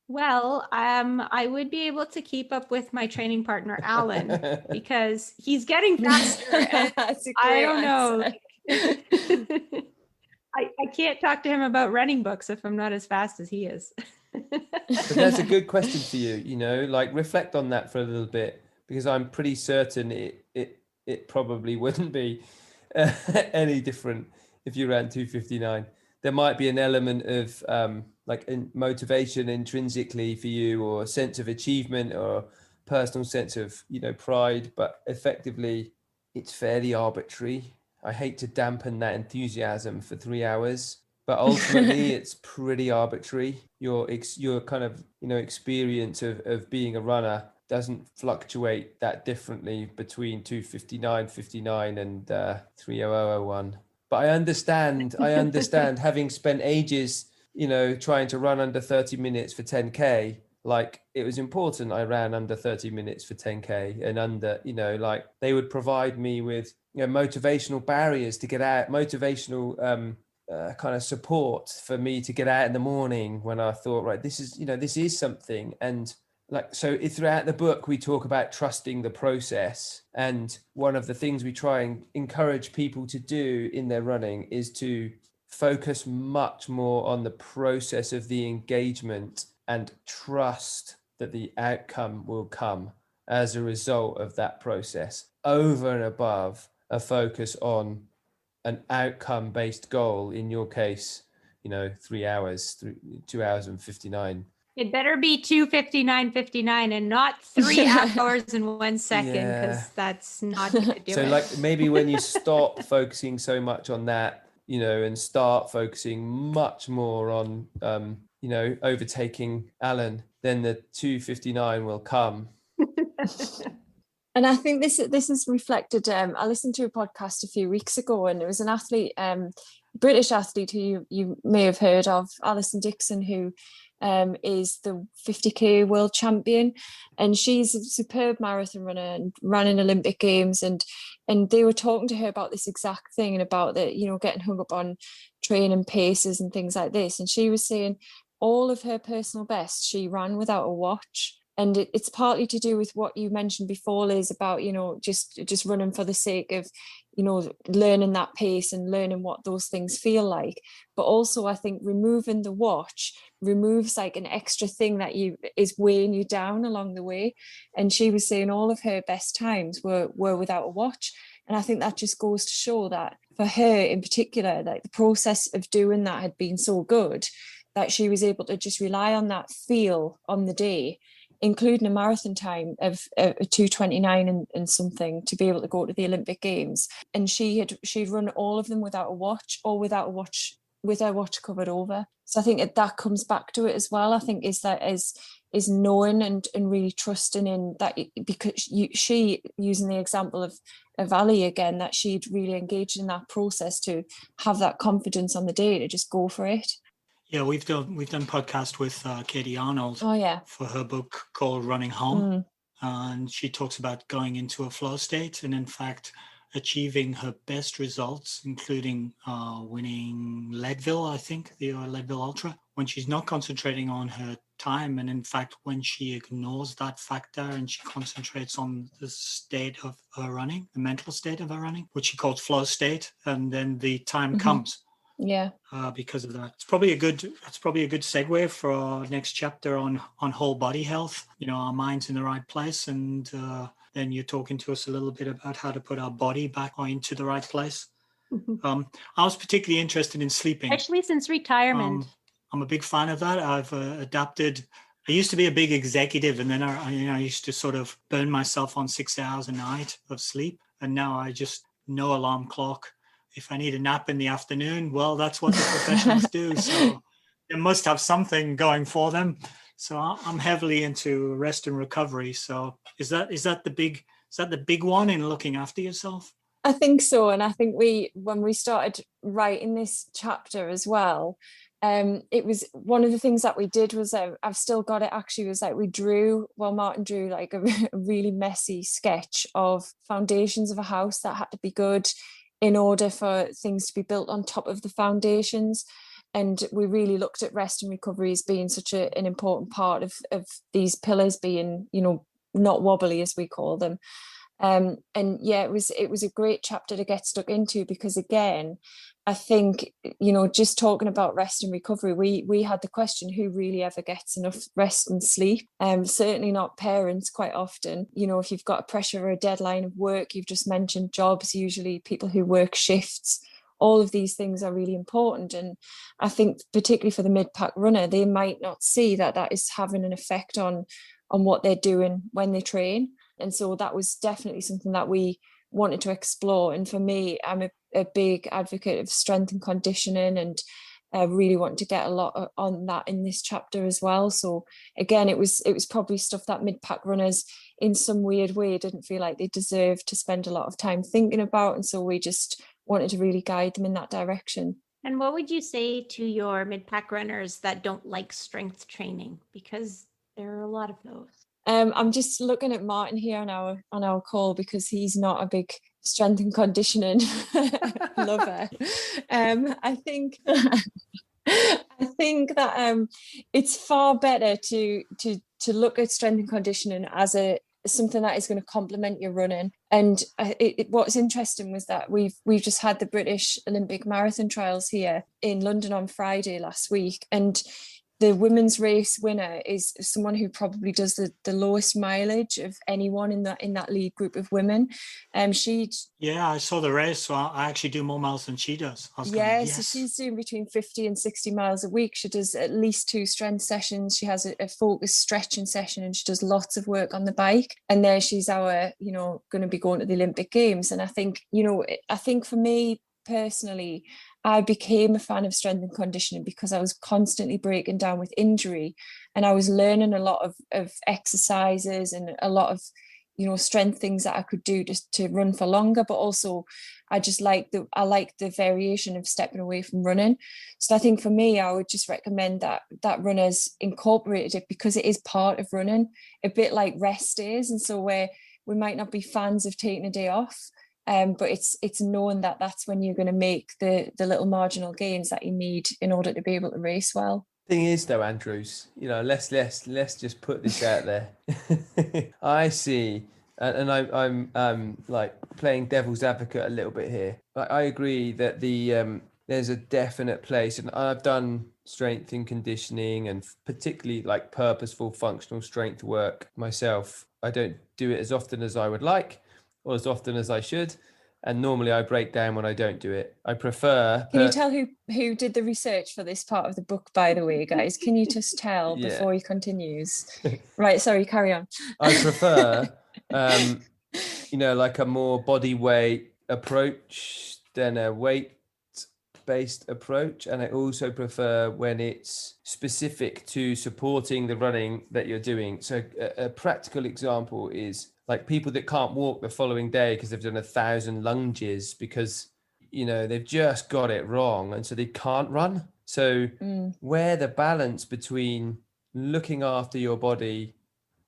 Speaker 1: Well, I would be able to keep up with my training partner, Alan, because he's getting faster. I don't know. I can't talk to him about running books if I'm not as fast as he is.
Speaker 3: But that's a good question for you, like, reflect on that for a little bit, because I'm pretty certain it probably wouldn't be any different if you ran 2:59. There might be an element of motivation intrinsically for you, or a sense of achievement, or personal sense of, pride, but effectively it's fairly arbitrary. I hate to dampen that enthusiasm for 3 hours, but ultimately it's pretty arbitrary. Your kind of, experience of being a runner doesn't fluctuate that differently between 2:59:59 and 3:00:01. But I understand having spent ages, trying to run under 30 minutes for 10K, like, it was important I ran under 30 minutes for 10K, and under, like, they would provide me with, motivational barriers to get out, motivational kind of support for me to get out in the morning when I thought, right, this is something. And like, so throughout the book, we talk about trusting the process. And one of the things we try and encourage people to do in their running is to focus much more on the process of the engagement and trust that the outcome will come as a result of that process, over and above a focus on an outcome-based goal. In your case, 3 hours, 2 hours and 59.
Speaker 1: It better be 2:59:59 and not 3 hours and 1 second, because that's not going to do it.
Speaker 3: So, like, maybe when you stop focusing so much on that, and start focusing much more on, overtaking Alan, then the 2:59 will come.
Speaker 4: And I think this is reflected. I listened to a podcast a few weeks ago, and it was an athlete, British athlete who you may have heard of, Alison Dixon, who is the 50k world champion, and she's a superb marathon runner and ran in Olympic Games, and they were talking to her about this exact thing, and about the getting hung up on training paces and things like this. And she was saying all of her personal best she ran without a watch. And it's partly to do with what you mentioned before, Liz, about, just running for the sake of, learning that pace and learning what those things feel like. But also, I think removing the watch removes like an extra thing that is weighing you down along the way. And she was saying all of her best times were without a watch. And I think that just goes to show that for her in particular, like, the process of doing that had been so good that she was able to just rely on that feel on the day, including a marathon time of 2:29 and something, to be able to go to the Olympic Games. And she'd run all of them without a watch, or without a watch, with her watch covered over. So I think that comes back to it as well. I think is knowing and really trusting in that, because she, using the example of Ali again, that she'd really engaged in that process to have that confidence on the day to just go for it.
Speaker 2: Yeah, we've done podcast with Katie Arnold
Speaker 4: Oh yeah.
Speaker 2: for her book called Running Home,
Speaker 4: Mm.
Speaker 2: and she talks about going into a flow state and in fact achieving her best results, including winning Leadville, I think, the Leadville Ultra, when she's not concentrating on her time, and in fact when she ignores that factor and she concentrates on the state of her running, the mental state of her running, which she calls flow state, and then the time comes.
Speaker 4: Yeah.
Speaker 2: Because of that. It's probably a good segue for our next chapter on whole body health. You know, our mind's in the right place, and then you're talking to us a little bit about how to put our body back into the right place. I was particularly interested in sleeping,
Speaker 1: Especially since retirement.
Speaker 2: I'm a big fan of that. I've adapted. I used to be a big executive, and then I used to sort of burn myself on 6 hours a night of sleep, and now I just no alarm clock. If I need a nap in the afternoon, well, that's what the professionals do. So they must have something going for them. So I'm heavily into rest and recovery. So is that the big one in looking after yourself?
Speaker 4: I think so. And I think when we started writing this chapter as well, it was one of the things that we did was I've still got it actually, was like Martin drew like a really messy sketch of foundations of a house that had to be good in order for things to be built on top of the foundations. And we really looked at rest and recovery as being such an important part of these pillars being, you know, not wobbly, as we call them. And yeah, it was a great chapter to get stuck into, because again, I think, you know, just talking about rest and recovery, we had the question, who really ever gets enough rest and sleep? Certainly not parents quite often. You know, if you've got a pressure or a deadline of work, you've just mentioned jobs, usually people who work shifts, all of these things are really important. And I think particularly for the mid-pack runner, they might not see that is having an effect on what they're doing when they train. And so that was definitely something that we wanted to explore. And for me, I'm a big advocate of strength and conditioning, and I really want to get a lot on that in this chapter as well. So again, it was probably stuff that mid-pack runners in some weird way didn't feel like they deserved to spend a lot of time thinking about. And so we just wanted to really guide them in that direction.
Speaker 1: And what would you say to your mid-pack runners that don't like strength training? Because there are a lot of those.
Speaker 4: I'm just looking at Martin here on our call, because he's not a big strength and conditioning lover. I think that it's far better to look at strength and conditioning as something that is going to complement your running. And what's interesting was that we've just had the British Olympic marathon trials here in London on Friday last week, and the women's race winner is someone who probably does the lowest mileage of anyone in that lead group of women. I
Speaker 2: saw the race, so I actually do more miles than she does.
Speaker 4: So she's doing between 50 and 60 miles a week. She does at least 2 strength sessions. She has a focused stretching session, and she does lots of work on the bike. And there she's going to be going to the Olympic Games. And I think for me personally, I became a fan of strength and conditioning because I was constantly breaking down with injury, and I was learning a lot of exercises and a lot of, strength things that I could do just to run for longer. But also I just like the variation of stepping away from running. So I think for me, I would just recommend that runners incorporated it, because it is part of running, a bit like rest days. And so where we might not be fans of taking a day off, but it's knowing that that's when you're going to make the little marginal gains that you need in order to be able to race well.
Speaker 3: Thing is, though, Andrews, let's just put this out there. I see, and I'm like playing devil's advocate a little bit here. I agree that there's a definite place, and I've done strength and conditioning, and particularly like purposeful functional strength work myself. I don't do it as often as I would like, or as often as I should, and normally I break down when I don't do it. I prefer.
Speaker 4: Can you tell who did the research for this part of the book, by the way, guys? Can you just tell before he continues? Right, sorry, carry on.
Speaker 3: I prefer, like a more body weight approach than a weight-based approach, and I also prefer when it's specific to supporting the running that you're doing. So a practical example is like people that can't walk the following day because they've done 1,000 lunges because, they've just got it wrong. And so they can't run. So where the balance between looking after your body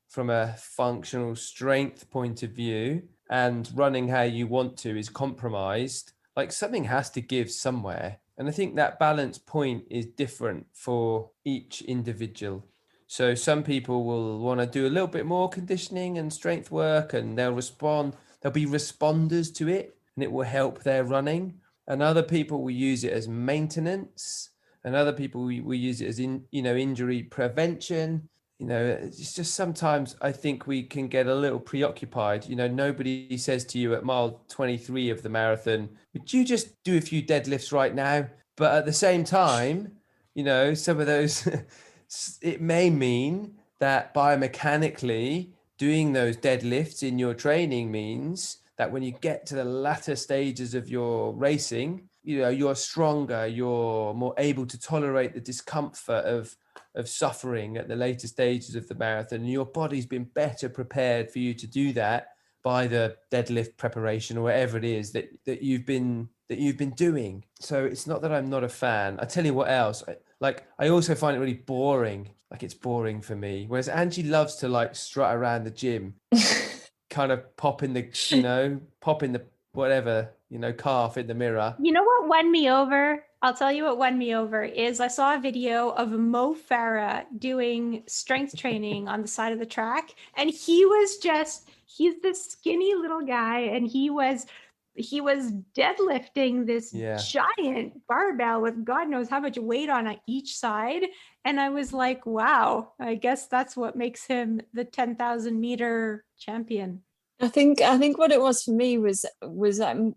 Speaker 3: from a functional strength point of view and running how you want to is compromised, like something has to give somewhere. And I think that balance point is different for each individual. So some people will want to do a little bit more conditioning and strength work, and they'll be responders to it, and it will help their running. And other people will use it as maintenance, and other people will use it as injury prevention. It's just sometimes I think we can get a little preoccupied. Nobody says to you at mile 23 of the marathon, would you just do a few deadlifts right now? But at the same time, some of those, it may mean that biomechanically doing those deadlifts in your training means that when you get to the latter stages of your racing, you're stronger, you're more able to tolerate the discomfort of suffering at the later stages of the marathon, and your body's been better prepared for you to do that by the deadlift preparation or whatever it is that you've been doing. So it's not that I'm not a fan. I tell you what else, I also find it really boring. Like, it's boring for me. Whereas Angie loves to strut around the gym, kind of pop in the whatever, calf in the mirror.
Speaker 1: You know what won me over? I'll tell you what won me over is I saw a video of Mo Farah doing strength training on the side of the track. And he's this skinny little guy, and he was deadlifting this giant barbell with God knows how much weight on each side. And I was like, wow, I guess that's what makes him the 10,000 meter champion.
Speaker 4: I think what it was for me was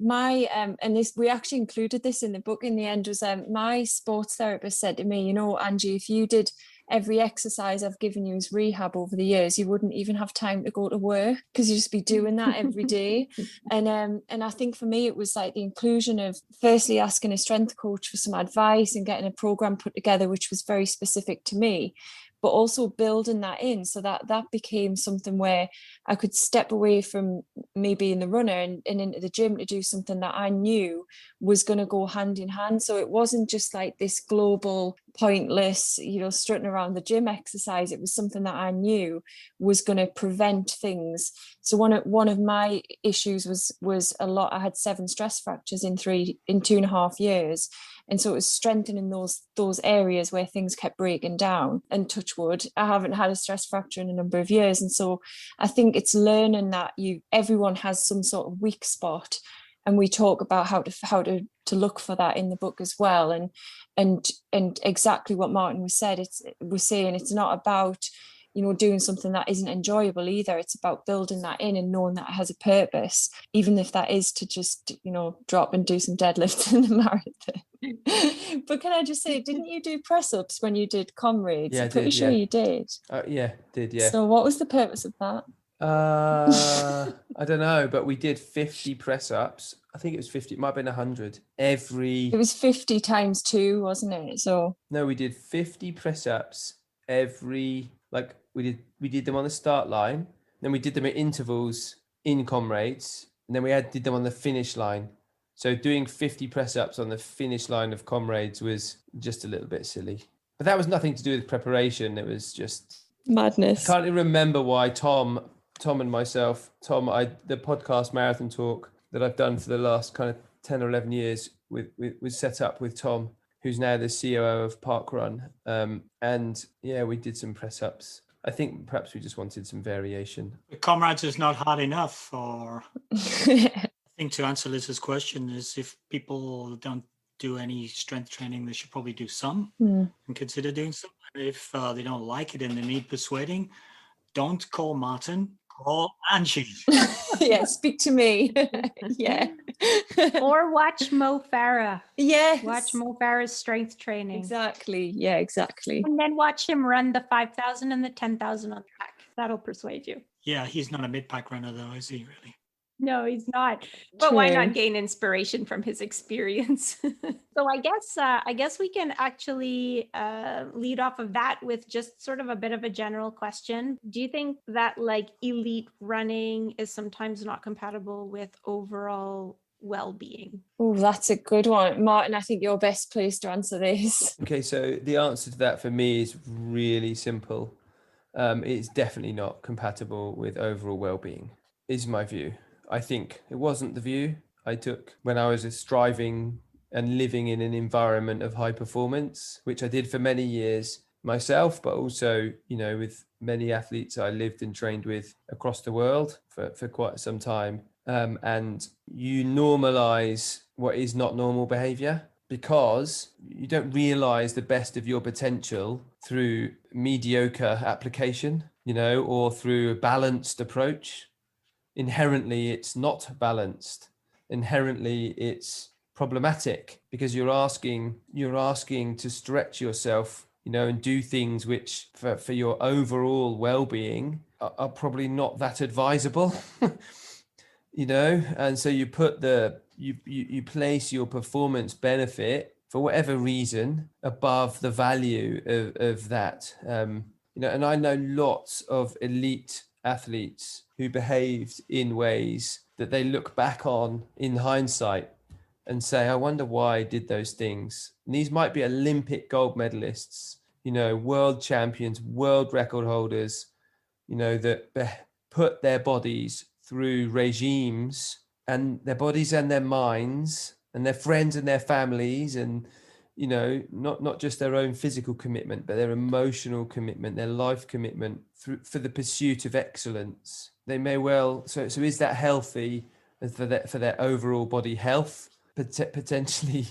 Speaker 4: my and this, we actually included this in the book in the end, was my sports therapist said to me, Angie, if you did every exercise I've given you as rehab over the years, you wouldn't even have time to go to work because you'd just be doing that every day. And I think for me it was like the inclusion of firstly asking a strength coach for some advice and getting a program put together which was very specific to me, but also building that in so that became something where I could step away from me being the runner and into the gym to do something that I knew was going to go hand in hand. So it wasn't just like this global, pointless, strutting around the gym exercise. It was something that I knew was going to prevent things. So one of my issues was a lot. I had 7 stress fractures in 2.5 years. And so it was strengthening those areas where things kept breaking down. And touch wood, I haven't had a stress fracture in a number of years. And so I think it's learning that everyone has some sort of weak spot. And we talk about how to look for that in the book as well. And exactly what Martin was saying, it's not about doing something that isn't enjoyable either. It's about building that in and knowing that it has a purpose, even if that is to just drop and do some deadlifts in the marathon. But can I just say, didn't you do press-ups when you did Comrades?
Speaker 3: Yeah,
Speaker 4: I'm pretty sure you did.
Speaker 3: Yeah.
Speaker 4: So what was the purpose of that?
Speaker 3: I don't know, but we did 50 press-ups. I think it was 50. It might have been 100
Speaker 4: It was 50 times 2, wasn't it? So
Speaker 3: no, we did 50 press-ups every. We did them on the start line, then we did them at intervals in Comrades, and then we did them on the finish line. So doing 50 press-ups on the finish line of Comrades was just a little bit silly. But that was nothing to do with preparation. It was just
Speaker 4: madness.
Speaker 3: I can't even remember why Tom and myself, the podcast marathon talk that I've done for the last kind of 10 or 11 years was set up with Tom, who's now the COO of Parkrun. And yeah, we did some press-ups. I think perhaps we just wanted some variation.
Speaker 2: The Comrades is not hard enough, or I think to answer Liz's question is if people don't do any strength training, they should probably do some and consider doing some. And if they don't like it and they need persuading, don't call Martin, call Angie.
Speaker 4: Yeah, speak to me. Yeah.
Speaker 1: Or watch Mo Farah.
Speaker 4: Yes.
Speaker 1: Watch Mo Farah's strength training.
Speaker 4: Exactly. Yeah, exactly.
Speaker 1: And then watch him run the 5,000 and the 10,000 on track. That'll persuade you.
Speaker 2: Yeah, he's not a mid-pack runner though, is he really?
Speaker 1: No, he's not. But why
Speaker 4: True.
Speaker 1: not gain inspiration from his experience? So I guess we can actually lead off of that with just sort of a bit of a general question. Do you think that elite running is sometimes not compatible with overall well-being?
Speaker 4: Oh, that's a good one. Martin, I think you're best placed to answer this.
Speaker 3: Okay, so the answer to that for me is really simple. It's definitely not compatible with overall well-being, is my view. I think it wasn't the view I took when I was striving and living in an environment of high performance, which I did for many years myself, but also, with many athletes I lived and trained with across the world for quite some time. And you normalize what is not normal behavior because you don't realize the best of your potential through mediocre application, or through a balanced approach. Inherently, it's not balanced. Inherently, it's problematic because you're asking to stretch yourself, and do things which for your overall well-being are probably not that advisable. And so you put you place your performance benefit for whatever reason above the value of that. And I know lots of elite athletes who behaved in ways that they look back on in hindsight and say, I wonder why I did those things. And these might be Olympic gold medalists, world champions, world record holders, that put their bodies through regimes, and their bodies and their minds and their friends and their families, and not just their own physical commitment, but their emotional commitment, their life commitment for the pursuit of excellence. They may well, so is that healthy for their overall body health? Potentially,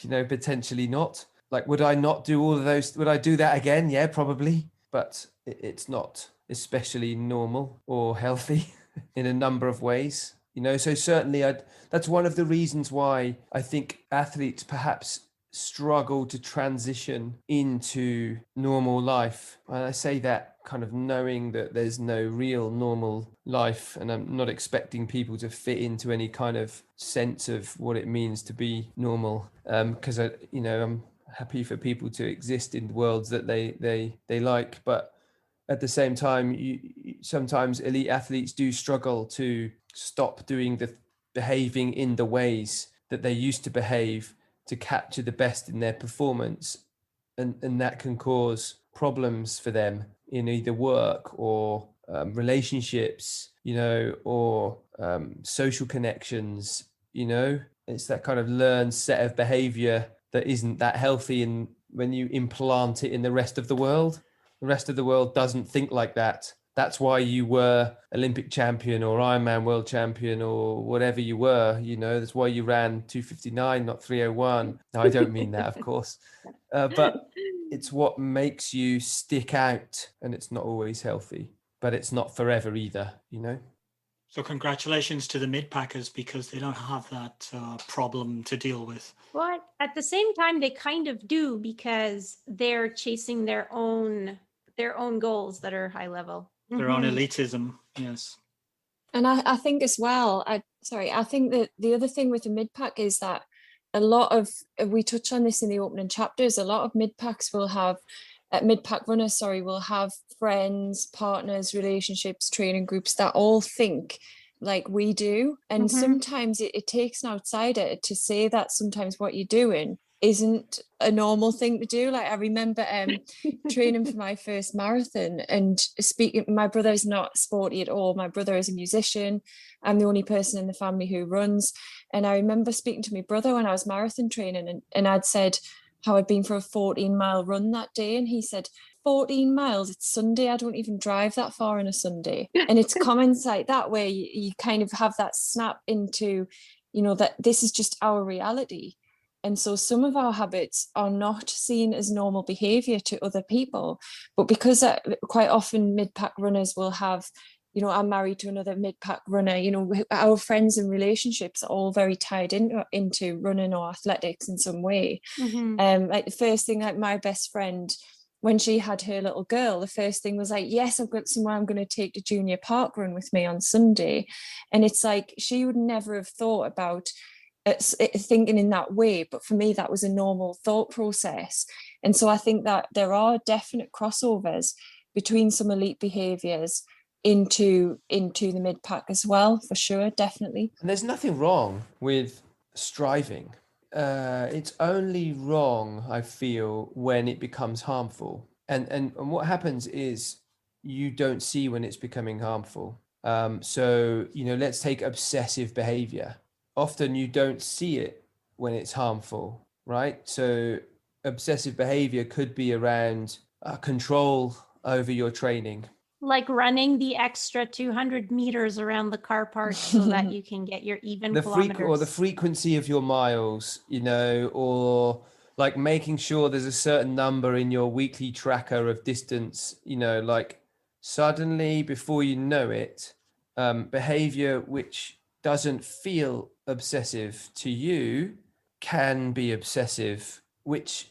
Speaker 3: potentially not. Like, would I not do all of those? Would I do that again? Yeah, probably, but it's not especially normal or healthy in a number of ways. So certainly that's one of the reasons why I think athletes perhaps struggle to transition into normal life. And I say that kind of knowing that there's no real normal life, and I'm not expecting people to fit into any kind of sense of what it means to be normal, because I'm happy for people to exist in worlds that they like, but at the same time, sometimes elite athletes do struggle to stop behaving in the ways that they used to behave to capture the best in their performance. And that can cause problems for them in either work or relationships, or social connections. It's that kind of learned set of behavior that isn't that healthy. And when you implant it in the rest of the world doesn't think like that. That's why you were Olympic champion or Ironman world champion or whatever you were, that's why you ran 2:59, not 3:01. No, I don't mean that, of course. But it's what makes you stick out, and it's not always healthy, but it's not forever either,
Speaker 2: So congratulations to the Midpackers, because they don't have that problem to deal with.
Speaker 1: But at the same time, they kind of do, because they're chasing their own goals that are high level.
Speaker 2: Their own elitism, yes.
Speaker 4: And I think as well, I think that the other thing with the Midpack is that a lot of, we touch on this in the opening chapters, a lot of Midpack runners, will have friends, partners, relationships, training groups that all think like we do. And sometimes it takes an outsider to say that sometimes what you're doing isn't a normal thing to do. Like, I remember training for my first marathon and speaking, my brother is not sporty at all. My brother is a musician. I'm the only person in the family who runs. And I remember speaking to my brother when I was marathon training, and I'd said how I'd been for a 14-mile run that day. And he said, 14 miles, it's Sunday, I don't even drive that far on a Sunday. And it's comments like that where you kind of have that snap into, that this is just our reality. And so some of our habits are not seen as normal behavior to other people, but because quite often Midpack runners will have, I'm married to another Midpack runner, our friends and relationships are all very tied into running or athletics in some way. Like the first thing, like my best friend, when she had her little girl, the first thing was like, yes, I've got somewhere I'm going to take the junior park run with me on Sunday. And it's like, she would never have thought about thinking in that way, but for me that was a normal thought process. And so I think that there are definite crossovers between some elite behaviors into the mid-pack as well, for sure, definitely.
Speaker 3: And there's nothing wrong with striving. It's only wrong, I feel, when it becomes harmful. And what happens is you don't see when it's becoming harmful. So, let's take obsessive behavior. Often you don't see it when it's harmful, right? So obsessive behavior could be around control over your training.
Speaker 1: Like running the extra 200 meters around the car park so that you can get your even kilometers.
Speaker 3: Or the frequency of your miles, or like making sure there's a certain number in your weekly tracker of distance, like suddenly before you know it, behavior which doesn't feel obsessive to you can be obsessive, which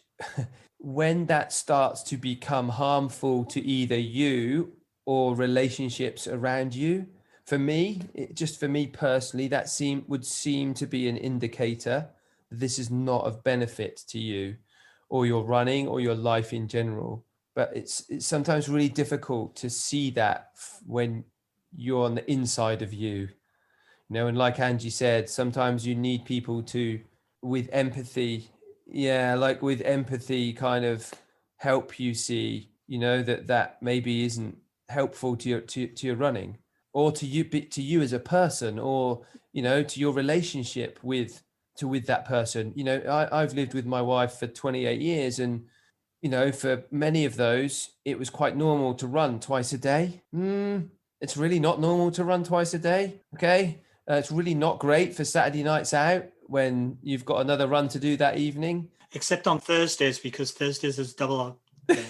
Speaker 3: when that starts to become harmful to either you or relationships around you, for me personally, that would seem to be an indicator that this is not of benefit to you or your running or your life in general. But it's sometimes really difficult to see that when you're on the inside of you, and like Anji said, sometimes you need people with empathy kind of help you see, that maybe isn't helpful to your running, or to you as a person, or to your relationship with that person. I've lived with my wife for 28 years, and for many of those it was quite normal to run twice a day. It's really not normal to run twice a day. Okay. It's really not great for Saturday nights out when you've got another run to do that evening.
Speaker 2: Except on Thursdays, because Thursdays is double up day.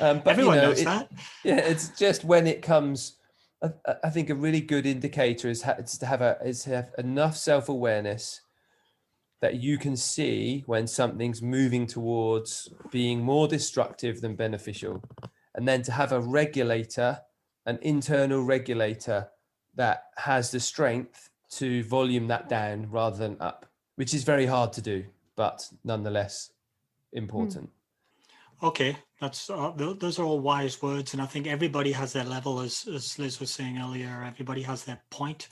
Speaker 3: But
Speaker 2: Everyone knows that.
Speaker 3: Yeah, it's just when it comes. I think a really good indicator is to have enough self-awareness that you can see when something's moving towards being more destructive than beneficial, and then to have an internal regulator that has the strength to volume that down rather than up, which is very hard to do, but nonetheless important.
Speaker 2: Okay, those are all wise words, and I think everybody has their level, as Liz was saying earlier. Everybody has their point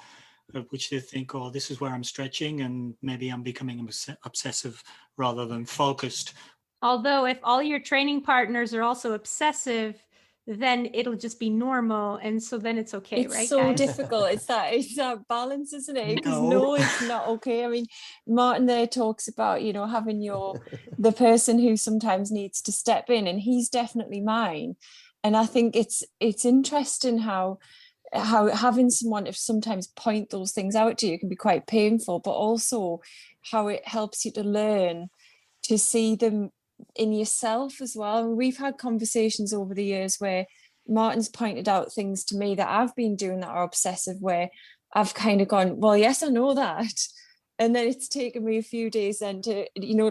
Speaker 2: at which they think, oh, this is where I'm stretching, and maybe I'm becoming obsessive rather than focused.
Speaker 1: Although if all your training partners are also obsessive, then it'll just be normal, and so then it's okay,
Speaker 4: it's
Speaker 1: right,
Speaker 4: so
Speaker 1: guys?
Speaker 4: difficult. It's that balance, isn't it? Because no, it's not okay. I mean, Martin there talks about having the person who sometimes needs to step in, and he's definitely mine. And I think it's interesting how having someone to sometimes point those things out to you can be quite painful, but also how it helps you to learn to see them in yourself as well. And we've had conversations over the years where Martin's pointed out things to me that I've been doing that are obsessive, where I've kind of gone, well, yes, I know that. And then it's taken me a few days then to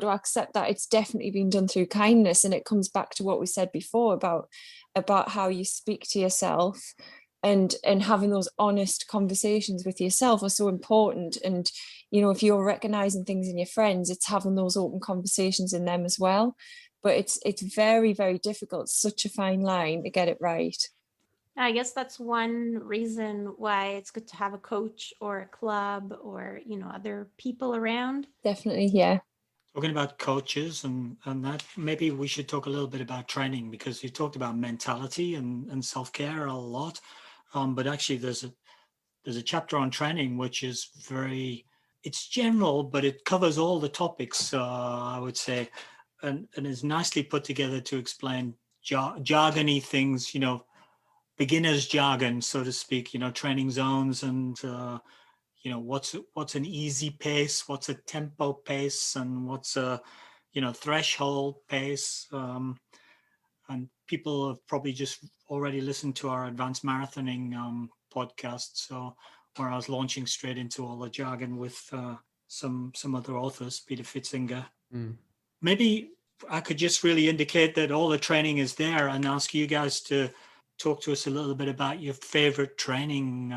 Speaker 4: accept that it's definitely been done through kindness. And it comes back to what we said before about how you speak to yourself, and having those honest conversations with yourself are so important. And if you're recognizing things in your friends, it's having those open conversations in them as well. But it's very, very difficult. It's such a fine line to get it right.
Speaker 1: I guess that's one reason why it's good to have a coach or a club or other people around.
Speaker 4: Definitely, yeah.
Speaker 2: Talking about coaches and that, maybe we should talk a little bit about training, because you talked about mentality and self-care a lot. But actually there's a chapter on training which is it's general, but it covers all the topics, I would say, and is nicely put together to explain jargony things, beginner's jargon, so to speak, training zones, and what's an easy pace, what's a tempo pace, and what's a threshold pace. And people have probably just already listened to our advanced marathoning podcast, so where I was launching straight into all the jargon with some other authors, Peter Fitzinger. Maybe I could just really indicate that all the training is there, and ask you guys to talk to us a little bit about your favorite training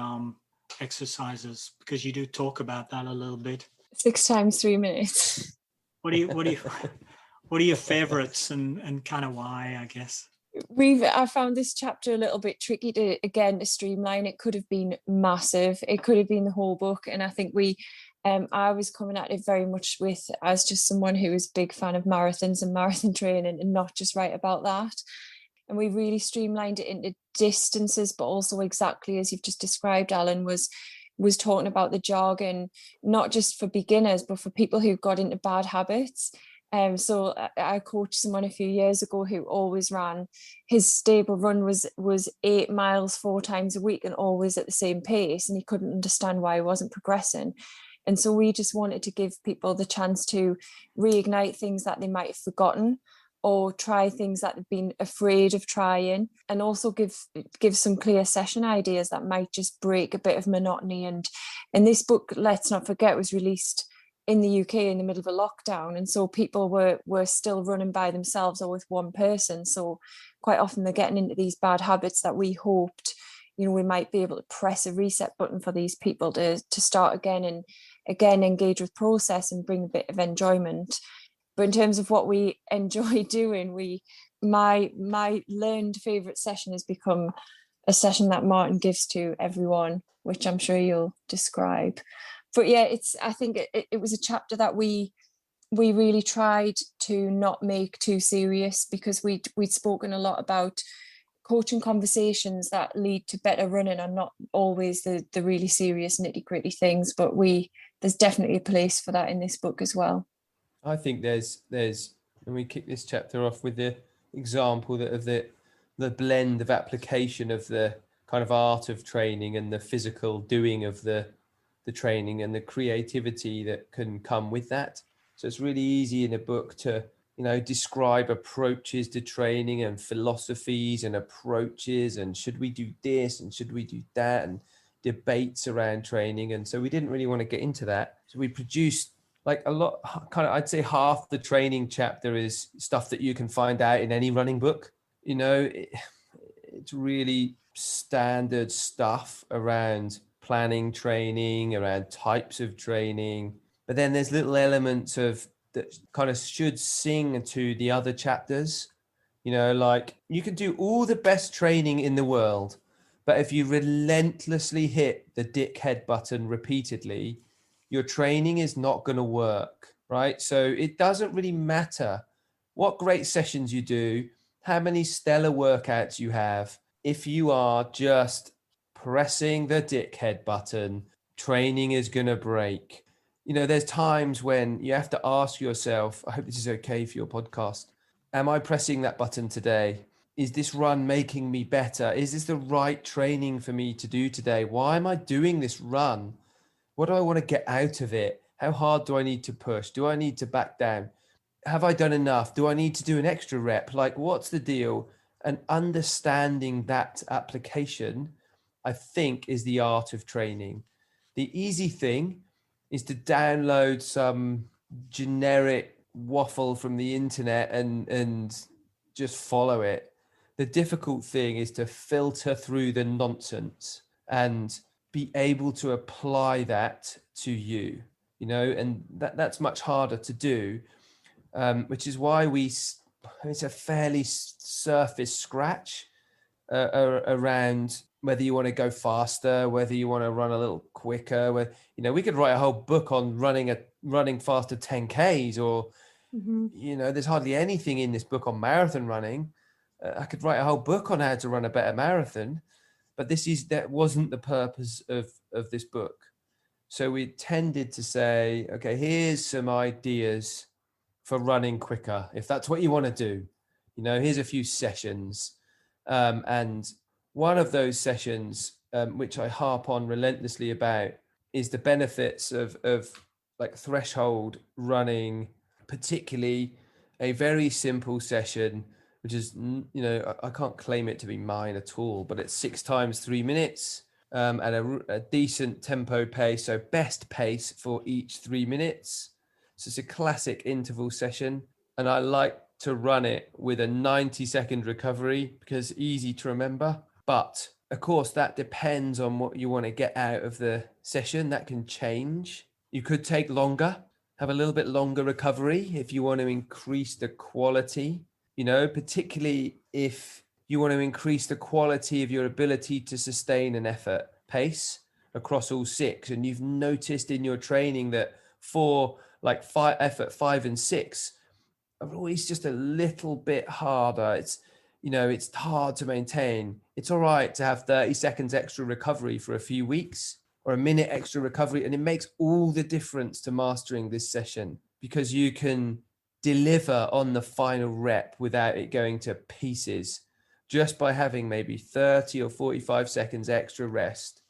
Speaker 2: exercises, because you do talk about that a little bit.
Speaker 4: 6 times 3 minutes.
Speaker 2: What are your favorites, and kind of why, I guess?
Speaker 4: I found this chapter a little bit tricky to streamline. It could have been massive. It could have been the whole book. And I think I was coming at it very much as just someone who is a big fan of marathons and marathon training, and not just write about that. And we really streamlined it into distances, but also exactly as you've just described, Alan, was talking about the jargon, not just for beginners, but for people who got into bad habits. So I coached someone a few years ago who always ran, his stable run was 8 miles 4 times a week and always at the same pace, and he couldn't understand why he wasn't progressing. And so we just wanted to give people the chance to reignite things that they might have forgotten, or try things that they've been afraid of trying, and also give some clear session ideas that might just break a bit of monotony. And this book, let's not forget, was released in the UK in the middle of a lockdown, and so people were still running by themselves or with one person. So quite often they're getting into these bad habits that we hoped, we might be able to press a reset button for these people to start again and again, engage with process and bring a bit of enjoyment. But in terms of what we enjoy doing, my learned favorite session has become a session that Martin gives to everyone, which I'm sure you'll describe. But yeah, I think it was a chapter that we really tried to not make too serious, because we'd spoken a lot about coaching conversations that lead to better running, and not always the really serious nitty-gritty things. But there's definitely a place for that in this book as well.
Speaker 3: I think there's, and we kick this chapter off with the example of the blend of application of the kind of art of training and the physical doing of the training, and the creativity that can come with that. So it's really easy in a book to, describe approaches to training and philosophies and approaches, and should we do this and should we do that, and debates around training. And so we didn't really want to get into that. So we produced like a lot, I'd say half the training chapter is stuff that you can find out in any running book. It's really standard stuff around planning training, around types of training. But then there's little elements of that kind of should sing to the other chapters. Like you can do all the best training in the world, but if you relentlessly hit the dickhead button repeatedly, your training is not going to work, right? So it doesn't really matter what great sessions you do, how many stellar workouts you have. If you are just pressing the dickhead button, training is going to break. There's times when you have to ask yourself, I hope this is okay for your podcast, am I pressing that button today? Is this run making me better? Is this the right training for me to do today? Why am I doing this run? What do I want to get out of it? How hard do I need to push? Do I need to back down? Have I done enough? Do I need to do an extra rep? Like, what's the deal? And understanding that application, I think, is the art of training. The easy thing is to download some generic waffle from the internet and just follow it. The difficult thing is to filter through the nonsense and be able to apply that to you, and that's much harder to do, which is why it's a fairly surface scratch around whether you want to go faster, whether you want to run a little quicker. We could write a whole book on running faster 10Ks, or there's hardly anything in this book on marathon running. I could write a whole book on how to run a better marathon. But that wasn't the purpose of this book. So we tended to say, okay, here's some ideas for running quicker, if that's what you want to do. Here's a few sessions. And one of those sessions, which I harp on relentlessly about, is the benefits of like threshold running, particularly a very simple session, which is, I can't claim it to be mine at all, but it's 6 times 3 minutes at a decent tempo pace. So best pace for each 3 minutes. So it's a classic interval session. And I like to run it with a 90-second recovery because it's easy to remember. But of course, that depends on what you want to get out of the session. That can change. You could take longer, have a little bit longer recovery if you want to increase the quality. Particularly if You want to increase the quality of your ability to sustain an effort pace across all 6. And you've noticed in your training that for like effort 5 and 6 are always just a little bit harder. It's hard to maintain. It's all right to have 30 seconds extra recovery for a few weeks or a minute extra recovery. And it makes all the difference to mastering this session, because you can deliver on the final rep without it going to pieces, just by having maybe 30 or 45 seconds extra rest.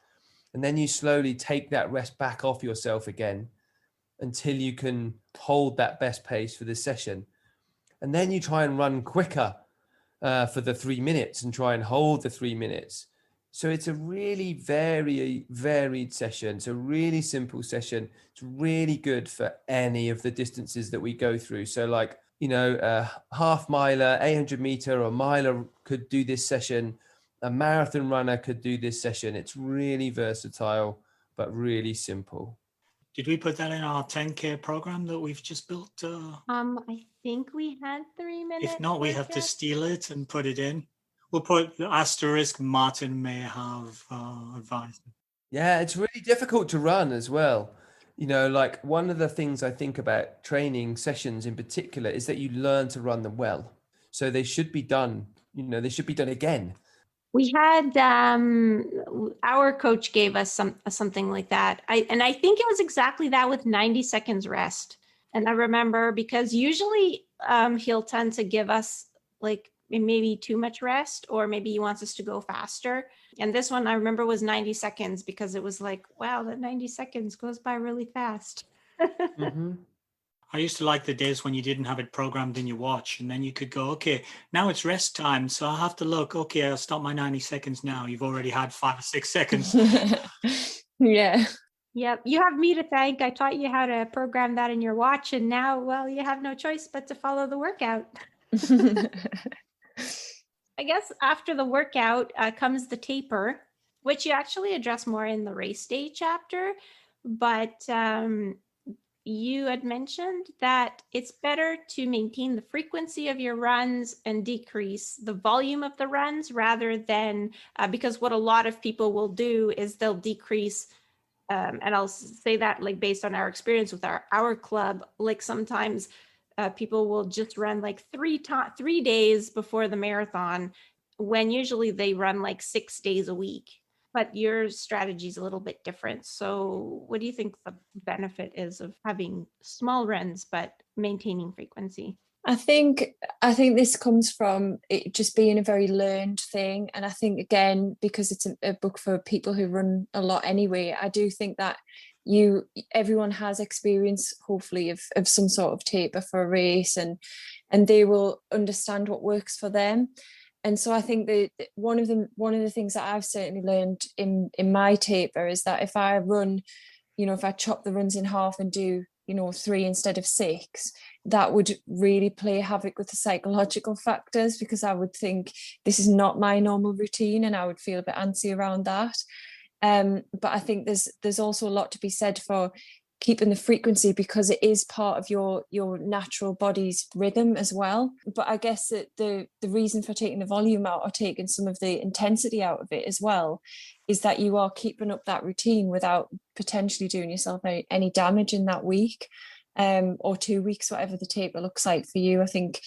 Speaker 3: And then you slowly take that rest back off yourself again until you can hold that best pace for this session. And then you try and run quicker for the 3 minutes and try and hold the 3 minutes. So it's a really very varied session. It's a really simple session. It's really good for any of the distances that we go through. So like, a half miler, 800 meter or miler could do this session. A marathon runner could do this session. It's really versatile, but really simple.
Speaker 2: Did we put that in our 10K program that we've just built?
Speaker 1: I think we had 3 minutes.
Speaker 2: If not, we have to steal it and put it in. We'll put the asterisk Martin may have advised.
Speaker 3: Yeah, it's really difficult to run as well. Like one of the things I think about training sessions in particular is that you learn to run them well. So they should be done, they should be done again.
Speaker 1: We had our coach gave us something like that. I think it was exactly that, with 90 seconds rest. And I remember, because usually he'll tend to give us like maybe too much rest, or maybe he wants us to go faster. And this one I remember was 90 seconds, because it was like, wow, that 90 seconds goes by really fast.
Speaker 3: Mm-hmm.
Speaker 2: I used to like the days when you didn't have it programmed in your watch, and then you could go, okay, now it's rest time. So I have to look, okay, I'll stop my 90 seconds now. You've already had 5 or 6 seconds.
Speaker 4: Yeah.
Speaker 1: Yep. You have me to thank. I taught you how to program that in your watch, and now, well, you have no choice but to follow the workout. I guess after the workout comes the taper, which you actually address more in the race day chapter. But you had mentioned that it's better to maintain the frequency of your runs and decrease the volume of the runs, rather than, because what a lot of people will do is they'll decrease, and I'll say that like based on our experience with our club, like sometimes people will just run like 3 days before the marathon, when usually they run like 6 days a week. But your strategy is a little bit different. So what do you think the benefit is of having small runs but maintaining frequency?
Speaker 4: I think this comes from it just being a very learned thing. And I think, again, because it's a book for people who run a lot anyway, I do think that everyone has experience, hopefully, of some sort of taper for a race, and they will understand what works for them. And so I think that one of the things that I've certainly learned in my taper is that if I run, if I chop the runs in half and do 3 instead of 6, that would really play havoc with the psychological factors, because I would think this is not my normal routine, and I would feel a bit antsy around that. But I think there's also a lot to be said for keeping the frequency, because it is part of your natural body's rhythm as well. But I guess that the reason for taking the volume out, or taking some of the intensity out of it as well, is that you are keeping up that routine without potentially doing yourself any damage in that week, or 2 weeks, whatever the taper looks like for you. I think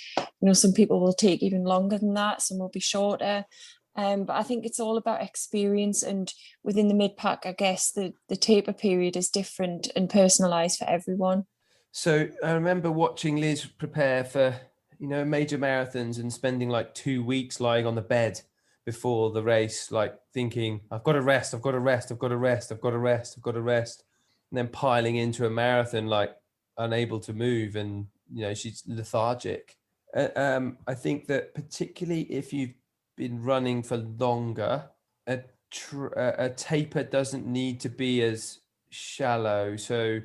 Speaker 4: some people will take even longer than that, some will be shorter. But I think it's all about experience, and within the Midpack, I guess the taper period is different and personalised for everyone.
Speaker 3: So I remember watching Liz prepare for, major marathons, and spending like 2 weeks lying on the bed before the race, like thinking, I've got to rest, I've got to rest, I've got to rest, I've got to rest, I've got to rest. And then piling into a marathon, like unable to move, and, she's lethargic. I think that particularly if you've been running for longer, a taper doesn't need to be as shallow. So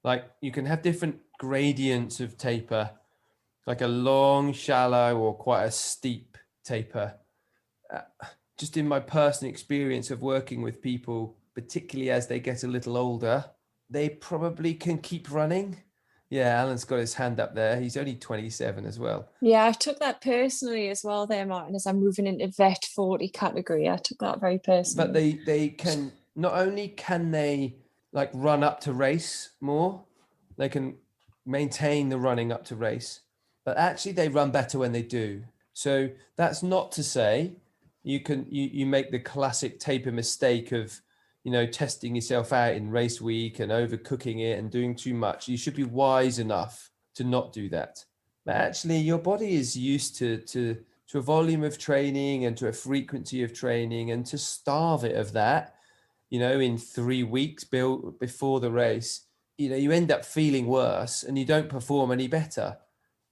Speaker 3: like you can have different gradients of taper, like a long, shallow, or quite a steep taper. Just in my personal experience of working with people, particularly as they get a little older, they probably can keep running. Yeah, Alan's got his hand up there. He's only 27 as well.
Speaker 4: Yeah, I took that personally as well there, Martin, as I'm moving into vet 40 category. I took that very personally.
Speaker 3: But they can, not only can they like run up to race more, they can maintain the running up to race, but actually they run better when they do. So that's not to say you make the classic taper mistake of, you know, testing yourself out in race week and overcooking it and doing too much. You should be wise enough to not do that. But actually your body is used to a volume of training and to a frequency of training, and to starve it of that, you know, in 3 weeks before the race, you know, you end up feeling worse and you don't perform any better.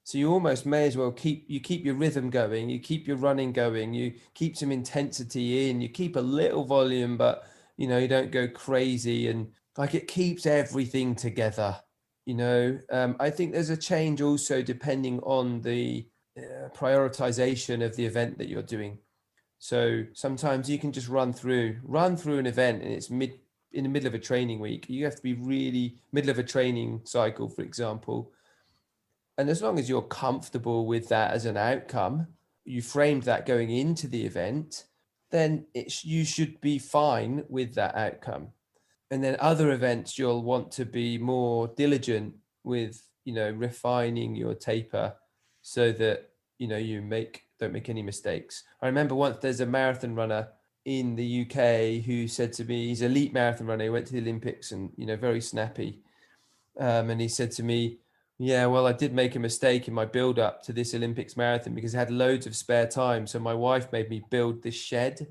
Speaker 3: So you almost may as well keep your rhythm going, you keep your running going, you keep some intensity in, you keep a little volume, but you know, you don't go crazy, and like it keeps everything together. You know, I think there's a change also depending on the prioritization of the event that you're doing. So sometimes you can just run through an event and it's in the middle of a training week. You have to be really middle of a training cycle, for example. And as long as you're comfortable with that as an outcome, you framed that going into the event, then you should be fine with that outcome. And then other events, you'll want to be more diligent with, you know, refining your taper so that, you know, don't make any mistakes. I remember once there's a marathon runner in the UK who said to me, he's an elite marathon runner, he went to the Olympics and, you know, very snappy. And he said to me, yeah, well, I did make a mistake in my build up to this Olympics marathon because I had loads of spare time. So my wife made me build this shed.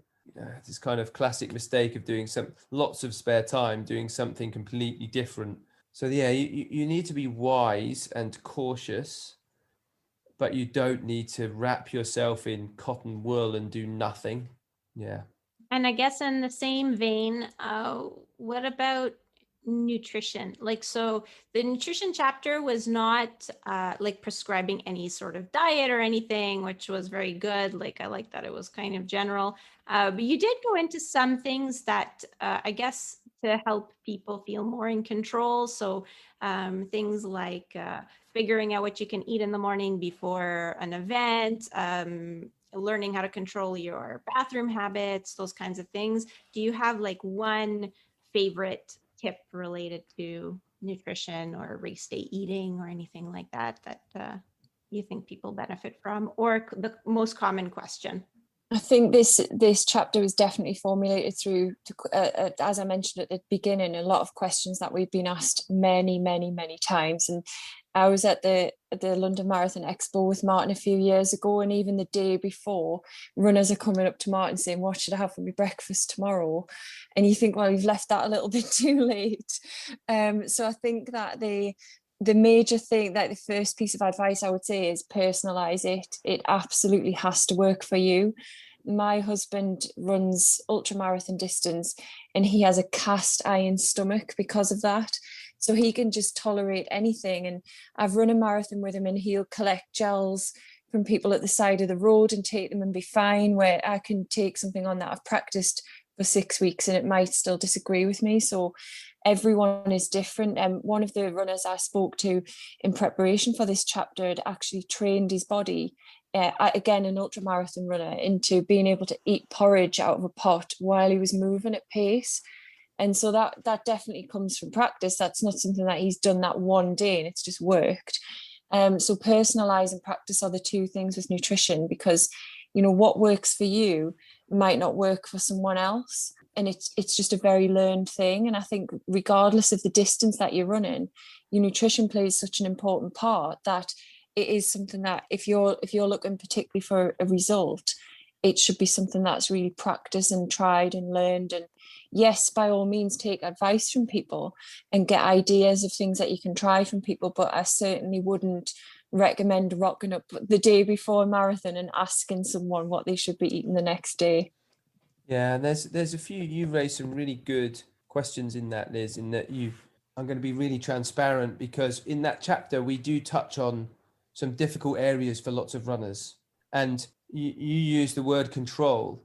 Speaker 3: This kind of classic mistake of doing lots of spare time, doing something completely different. So yeah, you need to be wise and cautious, but you don't need to wrap yourself in cotton wool and do nothing. Yeah.
Speaker 1: And I guess in the same vein, what about nutrition? Like, so the nutrition chapter was not like prescribing any sort of diet or anything, which was very good. Like, I like that it was kind of general. But you did go into some things that I guess to help people feel more in control. So things like figuring out what you can eat in the morning before an event, learning how to control your bathroom habits, those kinds of things. Do you have like one favorite tip related to nutrition or race day eating or anything like that you think people benefit from, or the most common question?
Speaker 4: I think this chapter was definitely formulated through, as I mentioned at the beginning, a lot of questions that we've been asked many, many, many times. And I was at the London Marathon Expo with Martin a few years ago, and even the day before, runners are coming up to Martin saying, what should I have for my breakfast tomorrow? And you think, well, you've left that a little bit too late. So I think that the major thing, that the first piece of advice I would say is personalize it. It absolutely has to work for you. My husband runs ultramarathon distance and he has a cast iron stomach because of that. So he can just tolerate anything. And I've run a marathon with him and he'll collect gels from people at the side of the road and take them and be fine, where I can take something on that I've practiced for 6 weeks and it might still disagree with me. So everyone is different. And one of the runners I spoke to in preparation for this chapter had actually trained his body, again, an ultramarathon runner, into being able to eat porridge out of a pot while he was moving at pace. And so that definitely comes from practice. That's not something that he's done that one day and it's just worked. So personalize and practice are the two things with nutrition, because you know what works for you might not work for someone else. And it's just a very learned thing. And I think regardless of the distance that you're running, your nutrition plays such an important part that it is something that if you're looking particularly for a result, it should be something that's really practiced and tried and learned. And yes, by all means, take advice from people and get ideas of things that you can try from people. But I certainly wouldn't recommend rocking up the day before a marathon and asking someone what they should be eating the next day.
Speaker 3: Yeah, and there's a few, you raised some really good questions in that, Liz, in that I'm going to be really transparent, because in that chapter we do touch on some difficult areas for lots of runners, and you use the word control,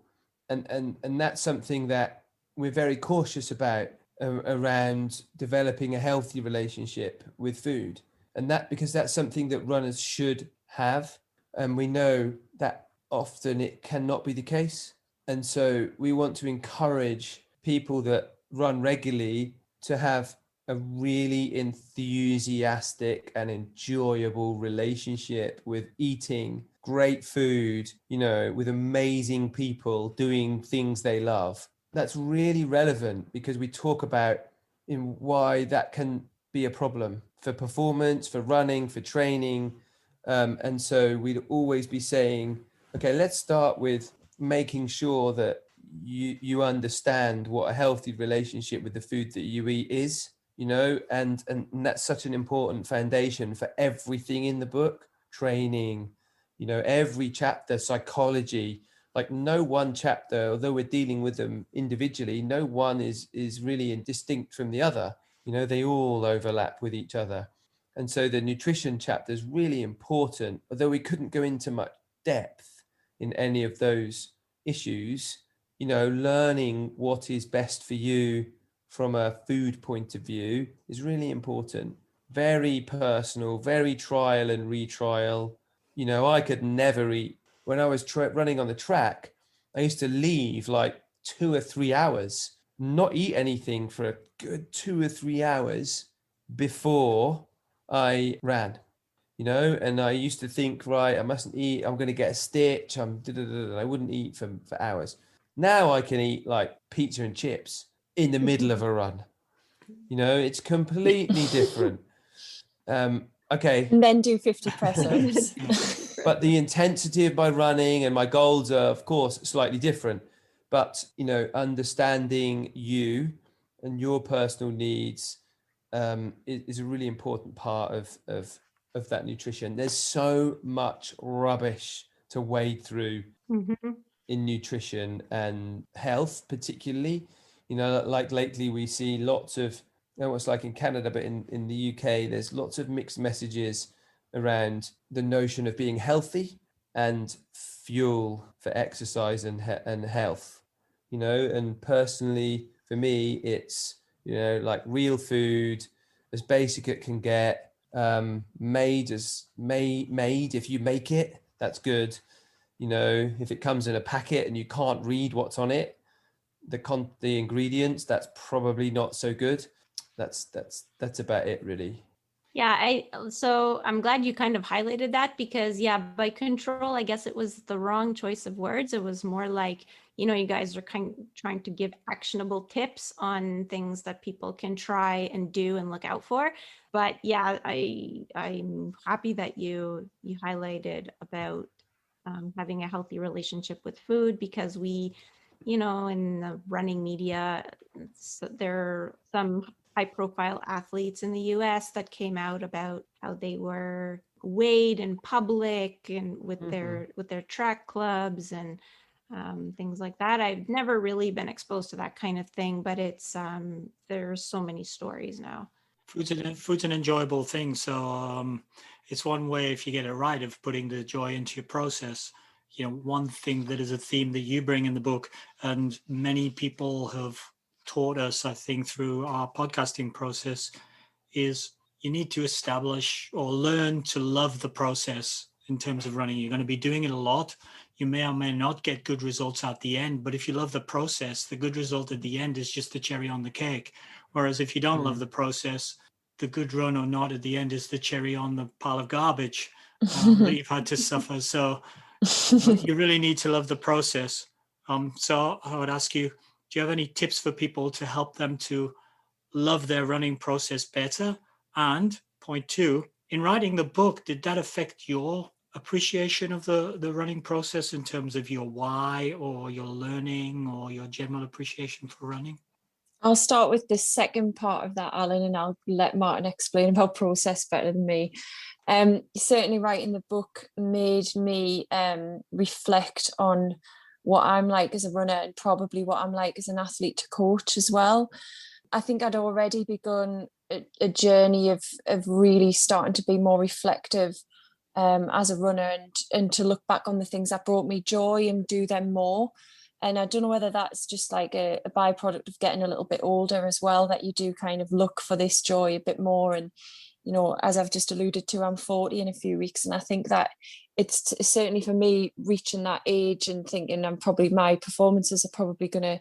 Speaker 3: and that's something that we're very cautious about around developing a healthy relationship with food. And that, because that's something that runners should have. And we know that often it cannot be the case. And so we want to encourage people that run regularly to have a really enthusiastic and enjoyable relationship with eating great food, you know, with amazing people doing things they love. That's really relevant because we talk about in why that can be a problem for performance, for running, for training. And so we'd always be saying, okay, let's start with making sure that you understand what a healthy relationship with the food that you eat is, you know, and that's such an important foundation for everything in the book. Training, you know, every chapter, psychology, like no one chapter, although we're dealing with them individually, no one is really distinct from the other. You know, they all overlap with each other. And so the nutrition chapter is really important, although we couldn't go into much depth in any of those issues. You know, learning what is best for you from a food point of view is really important. Very personal, very trial and retrial. You know, I could never eat. When I was running on the track, I used to leave like 2 or 3 hours, not eat anything for a good 2 or 3 hours before I ran, you know, and I used to think, right, I mustn't eat, I'm going to get a stitch, I wouldn't eat for hours. Now I can eat like pizza and chips in the middle of a run. You know, it's completely different. Okay.
Speaker 4: And then do 50 press-ups.
Speaker 3: But the intensity of my running and my goals are, of course, slightly different. But, you know, understanding you and your personal needs is a really important part of that nutrition. There's so much rubbish to wade through in nutrition and health, particularly. You know, like lately we see lots of, almost like in Canada, but in the UK, there's lots of mixed messages around the notion of being healthy and fuel for exercise and health, you know. And personally, for me, it's, you know, like real food, as basic it can get, made if you make it, that's good. You know, if it comes in a packet and you can't read what's on it, the ingredients, that's probably not so good. That's about it, really.
Speaker 1: Yeah, so I'm glad you kind of highlighted that, because yeah, by control, I guess it was the wrong choice of words. It was more like, you know, you guys are trying to give actionable tips on things that people can try and do and look out for. But yeah, I'm happy that you highlighted about having a healthy relationship with food, because we, you know, in the running media, there are some high-profile athletes in the US that came out about how they were weighed in public and with their track clubs and things like that. I've never really been exposed to that kind of thing, but it's there's so many stories now.
Speaker 2: Food's an enjoyable thing, so it's one way, if you get it right, of putting the joy into your process. You know, one thing that is a theme that you bring in the book, and many people have taught us, I think, through our podcasting process, is you need to establish or learn to love the process in terms of running. You're going to be doing it a lot. You may or may not get good results at the end, but if you love the process, the good result at the end is just the cherry on the cake. Whereas if you don't love the process, the good run or not at the end is the cherry on the pile of garbage that you've had to suffer. So you really need to love the process. So I would ask you, do you have any tips for people to help them to love their running process better? And point two, in writing the book, did that affect your appreciation of the running process in terms of your why or your learning or your general appreciation for running?
Speaker 4: I'll start with the second part of that, Alan, and I'll let Martin explain about process better than me. Certainly writing the book made me reflect on what I'm like as a runner and probably what I'm like as an athlete to coach as well. I think I'd already begun a journey of really starting to be more reflective as a runner and to look back on the things that brought me joy and do them more. And I don't know whether that's just like a byproduct of getting a little bit older as well, that you do kind of look for this joy a bit more. And as I've just alluded to, I'm 40 in a few weeks, and I think that it's certainly for me reaching that age and thinking my performances are probably going to,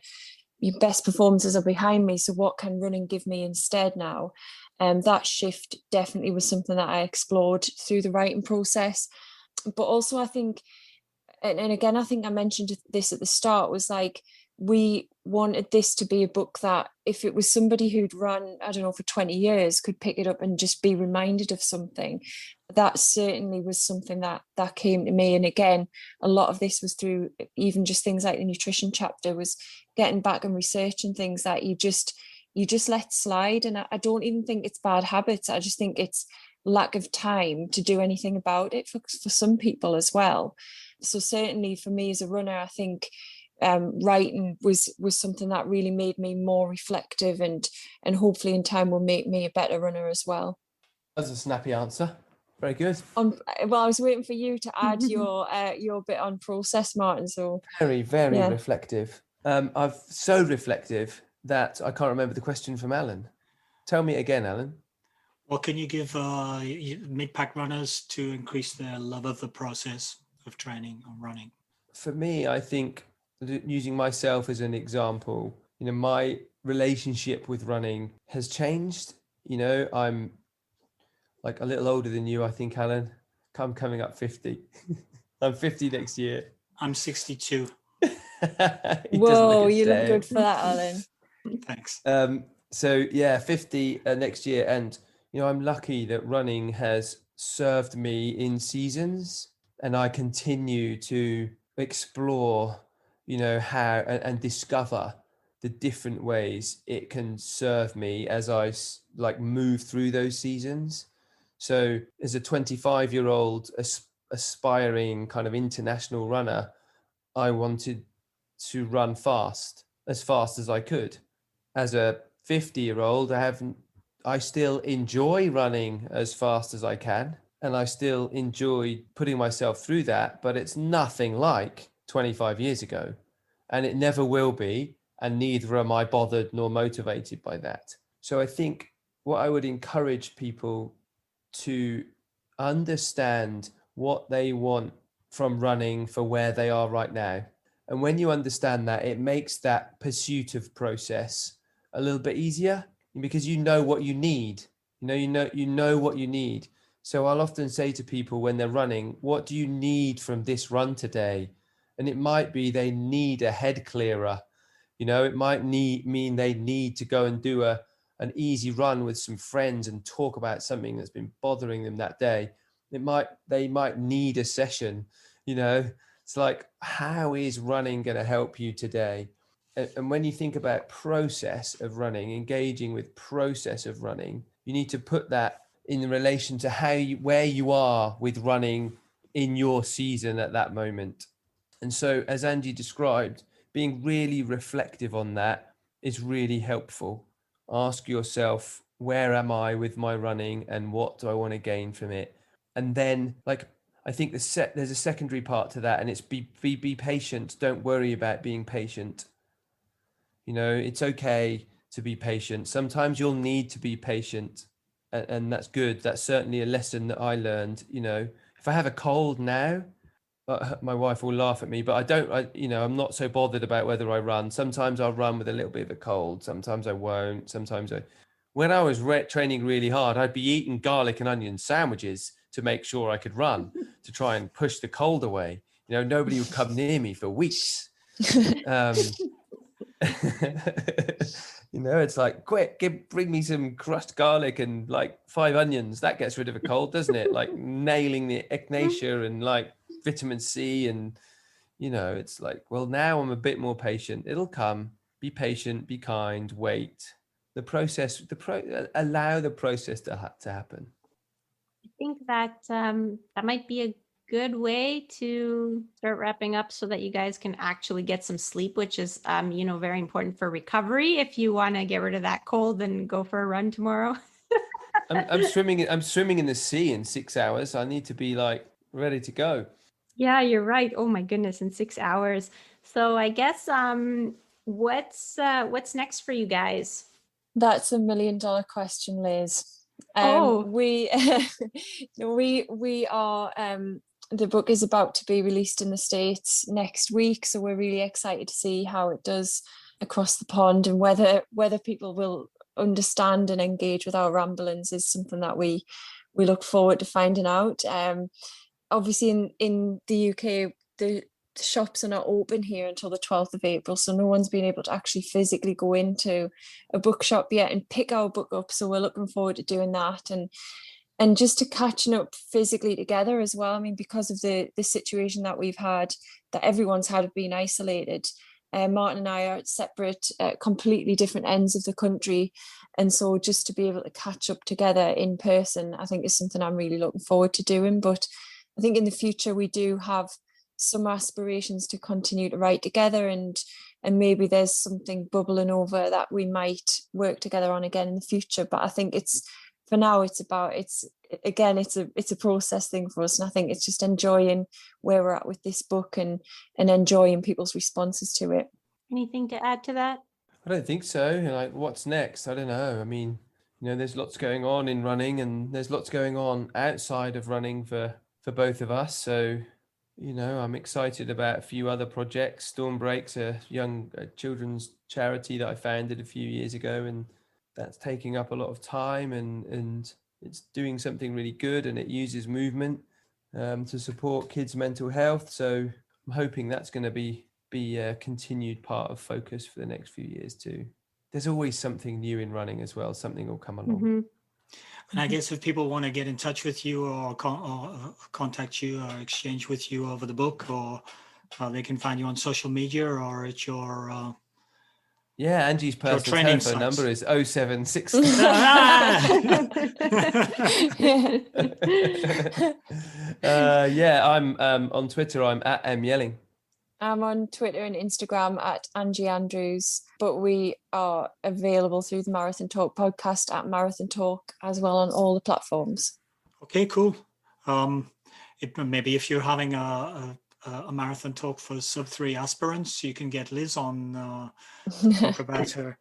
Speaker 4: your best performances are behind me, so what can running give me instead now? That shift definitely was something that I explored through the writing process. But also I think, and again, I think I mentioned this at the start, was like, we wanted this to be a book that if it was somebody who'd run, I don't know, for 20 years could pick it up and just be reminded of something. That certainly was something that came to me. And again, a lot of this was through even just things like the nutrition chapter, was getting back and researching things that you just let slide. And I don't even think it's bad habits. I just think it's lack of time to do anything about it for some people as well. So certainly for me as a runner, I think writing was something that really made me more reflective, and hopefully in time will make me a better runner as well.
Speaker 3: That's a snappy answer. Very good.
Speaker 4: Well, I was waiting for you to add your bit on process, Martin. So
Speaker 3: very reflective. I've so reflective that I can't remember the question from Alan. Tell me again, Alan.
Speaker 2: What can you give mid-pack runners to increase their love of the process of training or running?
Speaker 3: For me, I think, using myself as an example, my relationship with running has changed. I'm like a little older than you, I think, Alan. I'm coming up 50. I'm 50 next year.
Speaker 2: I'm 62.
Speaker 4: Whoa, you look good for that, Alan.
Speaker 2: Thanks.
Speaker 3: So yeah, 50 next year. And, I'm lucky that running has served me in seasons, and I continue to explore, how and discover the different ways it can serve me as I move through those seasons. So as a 25-year-old aspiring kind of international runner, I wanted to run as fast as I could. As a 50-year-old, I still enjoy running as fast as I can, and I still enjoy putting myself through that, but it's nothing like 25 years ago, and it never will be, and neither am I bothered nor motivated by that. So I think what I would encourage people to understand what they want from running for where they are right now. And when you understand that, it makes that pursuit of process a little bit easier, because you know what you need. You know what you need. So I'll often say to people when they're running, what do you need from this run today? And it might be they need a head clearer. It might mean they need to go and do an easy run with some friends and talk about something that's been bothering them that day. They might need a session. It's like, how is running going to help you today? And when you think about process of running, engaging with process of running, you need to put that in relation to where you are with running in your season at that moment. And so, as Anji described, being really reflective on that is really helpful. Ask yourself, where am I with my running, and what do I want to gain from it? And then, I think there's a secondary part to that, and it's be patient. Don't worry about being patient. It's okay to be patient. Sometimes you'll need to be patient, and that's good. That's certainly a lesson that I learned. If I have a cold now, my wife will laugh at me, but I'm not so bothered about whether I run. Sometimes I'll run with a little bit of a cold. Sometimes I won't. When I was training really hard, I'd be eating garlic and onion sandwiches to make sure I could run, to try and push the cold away. Nobody would come near me for weeks. It's like, quick, bring me some crushed garlic and 5 onions. That gets rid of a cold, doesn't it? Nailing the echinacea and vitamin C, and it's like, well, now I'm a bit more patient. It'll come. Be patient, be kind, wait. The process, allow the process to happen.
Speaker 1: I think that that might be a good way to start wrapping up, so that you guys can actually get some sleep, which is very important for recovery. If you want to get rid of that cold, then go for a run tomorrow.
Speaker 3: I'm swimming in the sea in 6 hours. I need to be ready to go.
Speaker 1: Yeah, you're right. Oh my goodness, in 6 hours. So I guess what's next for you guys?
Speaker 4: That's $1 million question, Liz.
Speaker 1: Oh.
Speaker 4: We we are the book is about to be released in the States next week, so we're really excited to see how it does across the pond, and whether people will understand and engage with our ramblings is something that we look forward to finding out. Obviously in the UK, the shops are not open here until the 12th of April, so no one's been able to actually physically go into a bookshop yet and pick our book up, so we're looking forward to doing that, and just to catching up physically together as well. I mean, because of the situation that we've had, that everyone's had of being isolated, Martin and I are at separate, completely different ends of the country, and so just to be able to catch up together in person, I think is something I'm really looking forward to doing. But I think in the future we do have some aspirations to continue to write together, and maybe there's something bubbling over that we might work together on again in the future. But I think for now it's a process thing for us, and I think it's just enjoying where we're at with this book and enjoying people's responses to it.
Speaker 1: Anything to add to that?
Speaker 3: I don't think so. Like, what's next? I don't know. I mean, there's lots going on in running, and there's lots going on outside of running for both of us. So, I'm excited about a few other projects. Storm Breaks, a young children's charity that I founded a few years ago, and that's taking up a lot of time, and it's doing something really good, and it uses movement to support kids' mental health. So I'm hoping that's going to be a continued part of focus for the next few years too. There's always something new in running as well. Something will come along.
Speaker 1: Mm-hmm.
Speaker 2: And I guess if people want to get in touch with you or contact you or exchange with you over the book, or they can find you on social media or at your
Speaker 3: yeah, Angie's personal
Speaker 2: training
Speaker 3: telephone
Speaker 2: sites.
Speaker 3: number is 076. Yeah, I'm on Twitter. I'm at myelling.
Speaker 4: I'm on Twitter and Instagram at Anji Andrews, but we are available through the Marathon Talk podcast at Marathon Talk as well on all the platforms.
Speaker 2: Okay, cool. Maybe if you're having a marathon talk for sub-3 aspirants, you can get Liz on talk about her.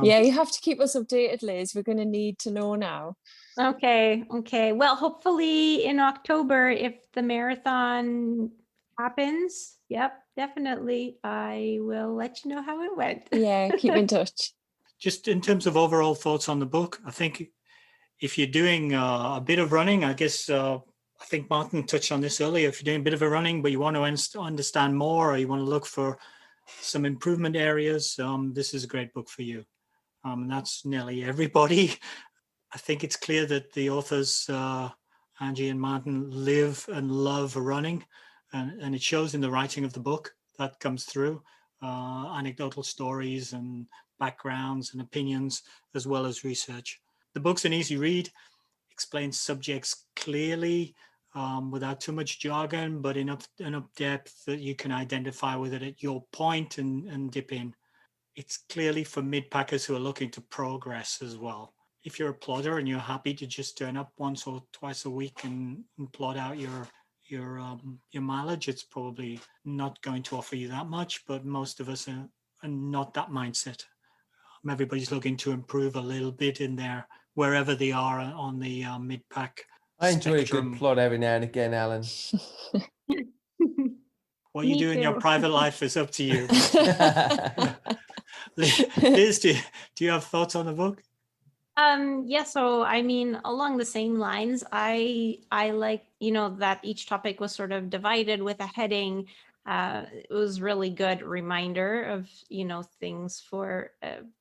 Speaker 4: Yeah, you have to keep us updated, Liz. We're going to need to know now.
Speaker 1: Okay. Well, hopefully in October, if the marathon happens, yep, definitely, I will let you know how it went.
Speaker 4: Yeah, keep in touch.
Speaker 2: Just in terms of overall thoughts on the book, I think if you're doing a bit of running, I guess I think Martin touched on this earlier. If you're doing a bit of a running, but you want to understand more, or you want to look for some improvement areas, this is a great book for you. And that's nearly everybody. I think it's clear that the authors, Anji and Martin, live and love running, and it shows in the writing of the book. That comes through, anecdotal stories and backgrounds and opinions, as well as research. The book's an easy read, explains subjects clearly, without too much jargon, but enough depth that you can identify with it at your point and dip in. It's clearly for mid-packers who are looking to progress as well. If you're a plodder and you're happy to just turn up once or twice a week and plod out your mileage, it's probably not going to offer you that much, but most of us are not that mindset. Everybody's looking to improve a little bit in their, wherever they are on the mid-pack
Speaker 3: I enjoy
Speaker 2: spectrum.
Speaker 3: a good plot every now and again, Alan.
Speaker 2: What you
Speaker 1: Me
Speaker 2: do in your
Speaker 1: too.
Speaker 2: private life is up to you. Liz, do you have thoughts on the book?
Speaker 1: Yeah, so I mean, along the same lines, I like, that each topic was sort of divided with a heading. It was really good reminder of, things for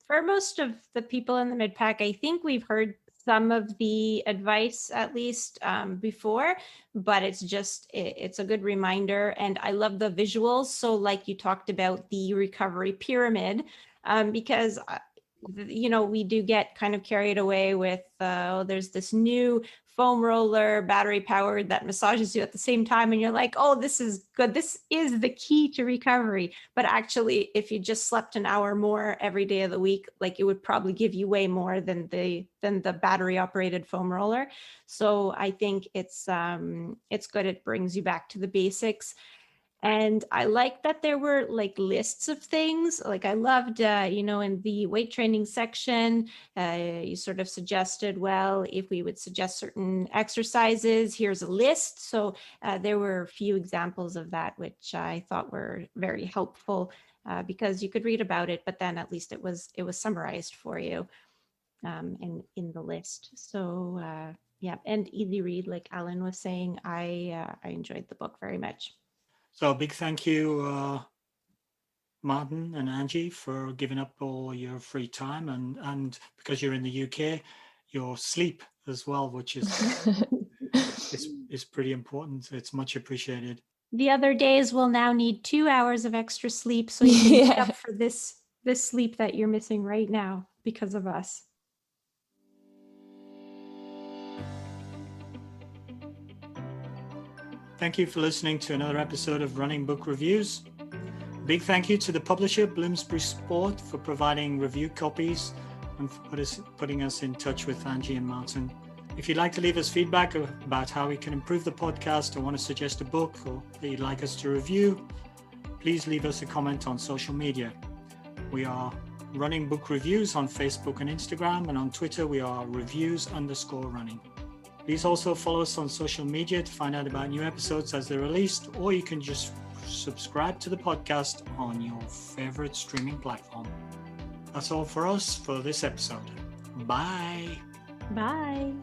Speaker 1: most of the people in the mid-pack. I think we've heard some of the advice at least before, but it's a good reminder. And I love the visuals. So like you talked about the recovery pyramid, because we do get kind of carried away with, there's this new foam roller, battery powered, that massages you at the same time. And you're like, oh, this is good. This is the key to recovery. But actually, if you just slept an hour more every day of the week, like, it would probably give you way more than the battery operated foam roller. So I think it's good. It brings you back to the basics. And I liked that there were like lists of things. Like I loved, in the weight training section, you sort of suggested, well, if we would suggest certain exercises, here's a list. So there were a few examples of that, which I thought were very helpful because you could read about it, but then at least it was summarized for you in the list. So yeah, and easy read, like Alan was saying. I enjoyed the book very much.
Speaker 2: So a big thank you, Martin and Anji, for giving up all your free time and because you're in the UK, your sleep as well, which is pretty important. It's much appreciated.
Speaker 1: The other days will now need 2 hours of extra sleep, so you can make up for this sleep that you're missing right now because of us.
Speaker 2: Thank you for listening to another episode of Running Book Reviews. Big thank you to the publisher, Bloomsbury Sport, for providing review copies and for putting us in touch with Anji and Martin. If you'd like to leave us feedback about how we can improve the podcast or want to suggest a book or that you'd like us to review, please leave us a comment on social media. We are Running Book Reviews on Facebook and Instagram, and on Twitter we are reviews_running. Please also follow us on social media to find out about new episodes as they're released, or you can just subscribe to the podcast on your favorite streaming platform. That's all for us for this episode. Bye.
Speaker 1: Bye.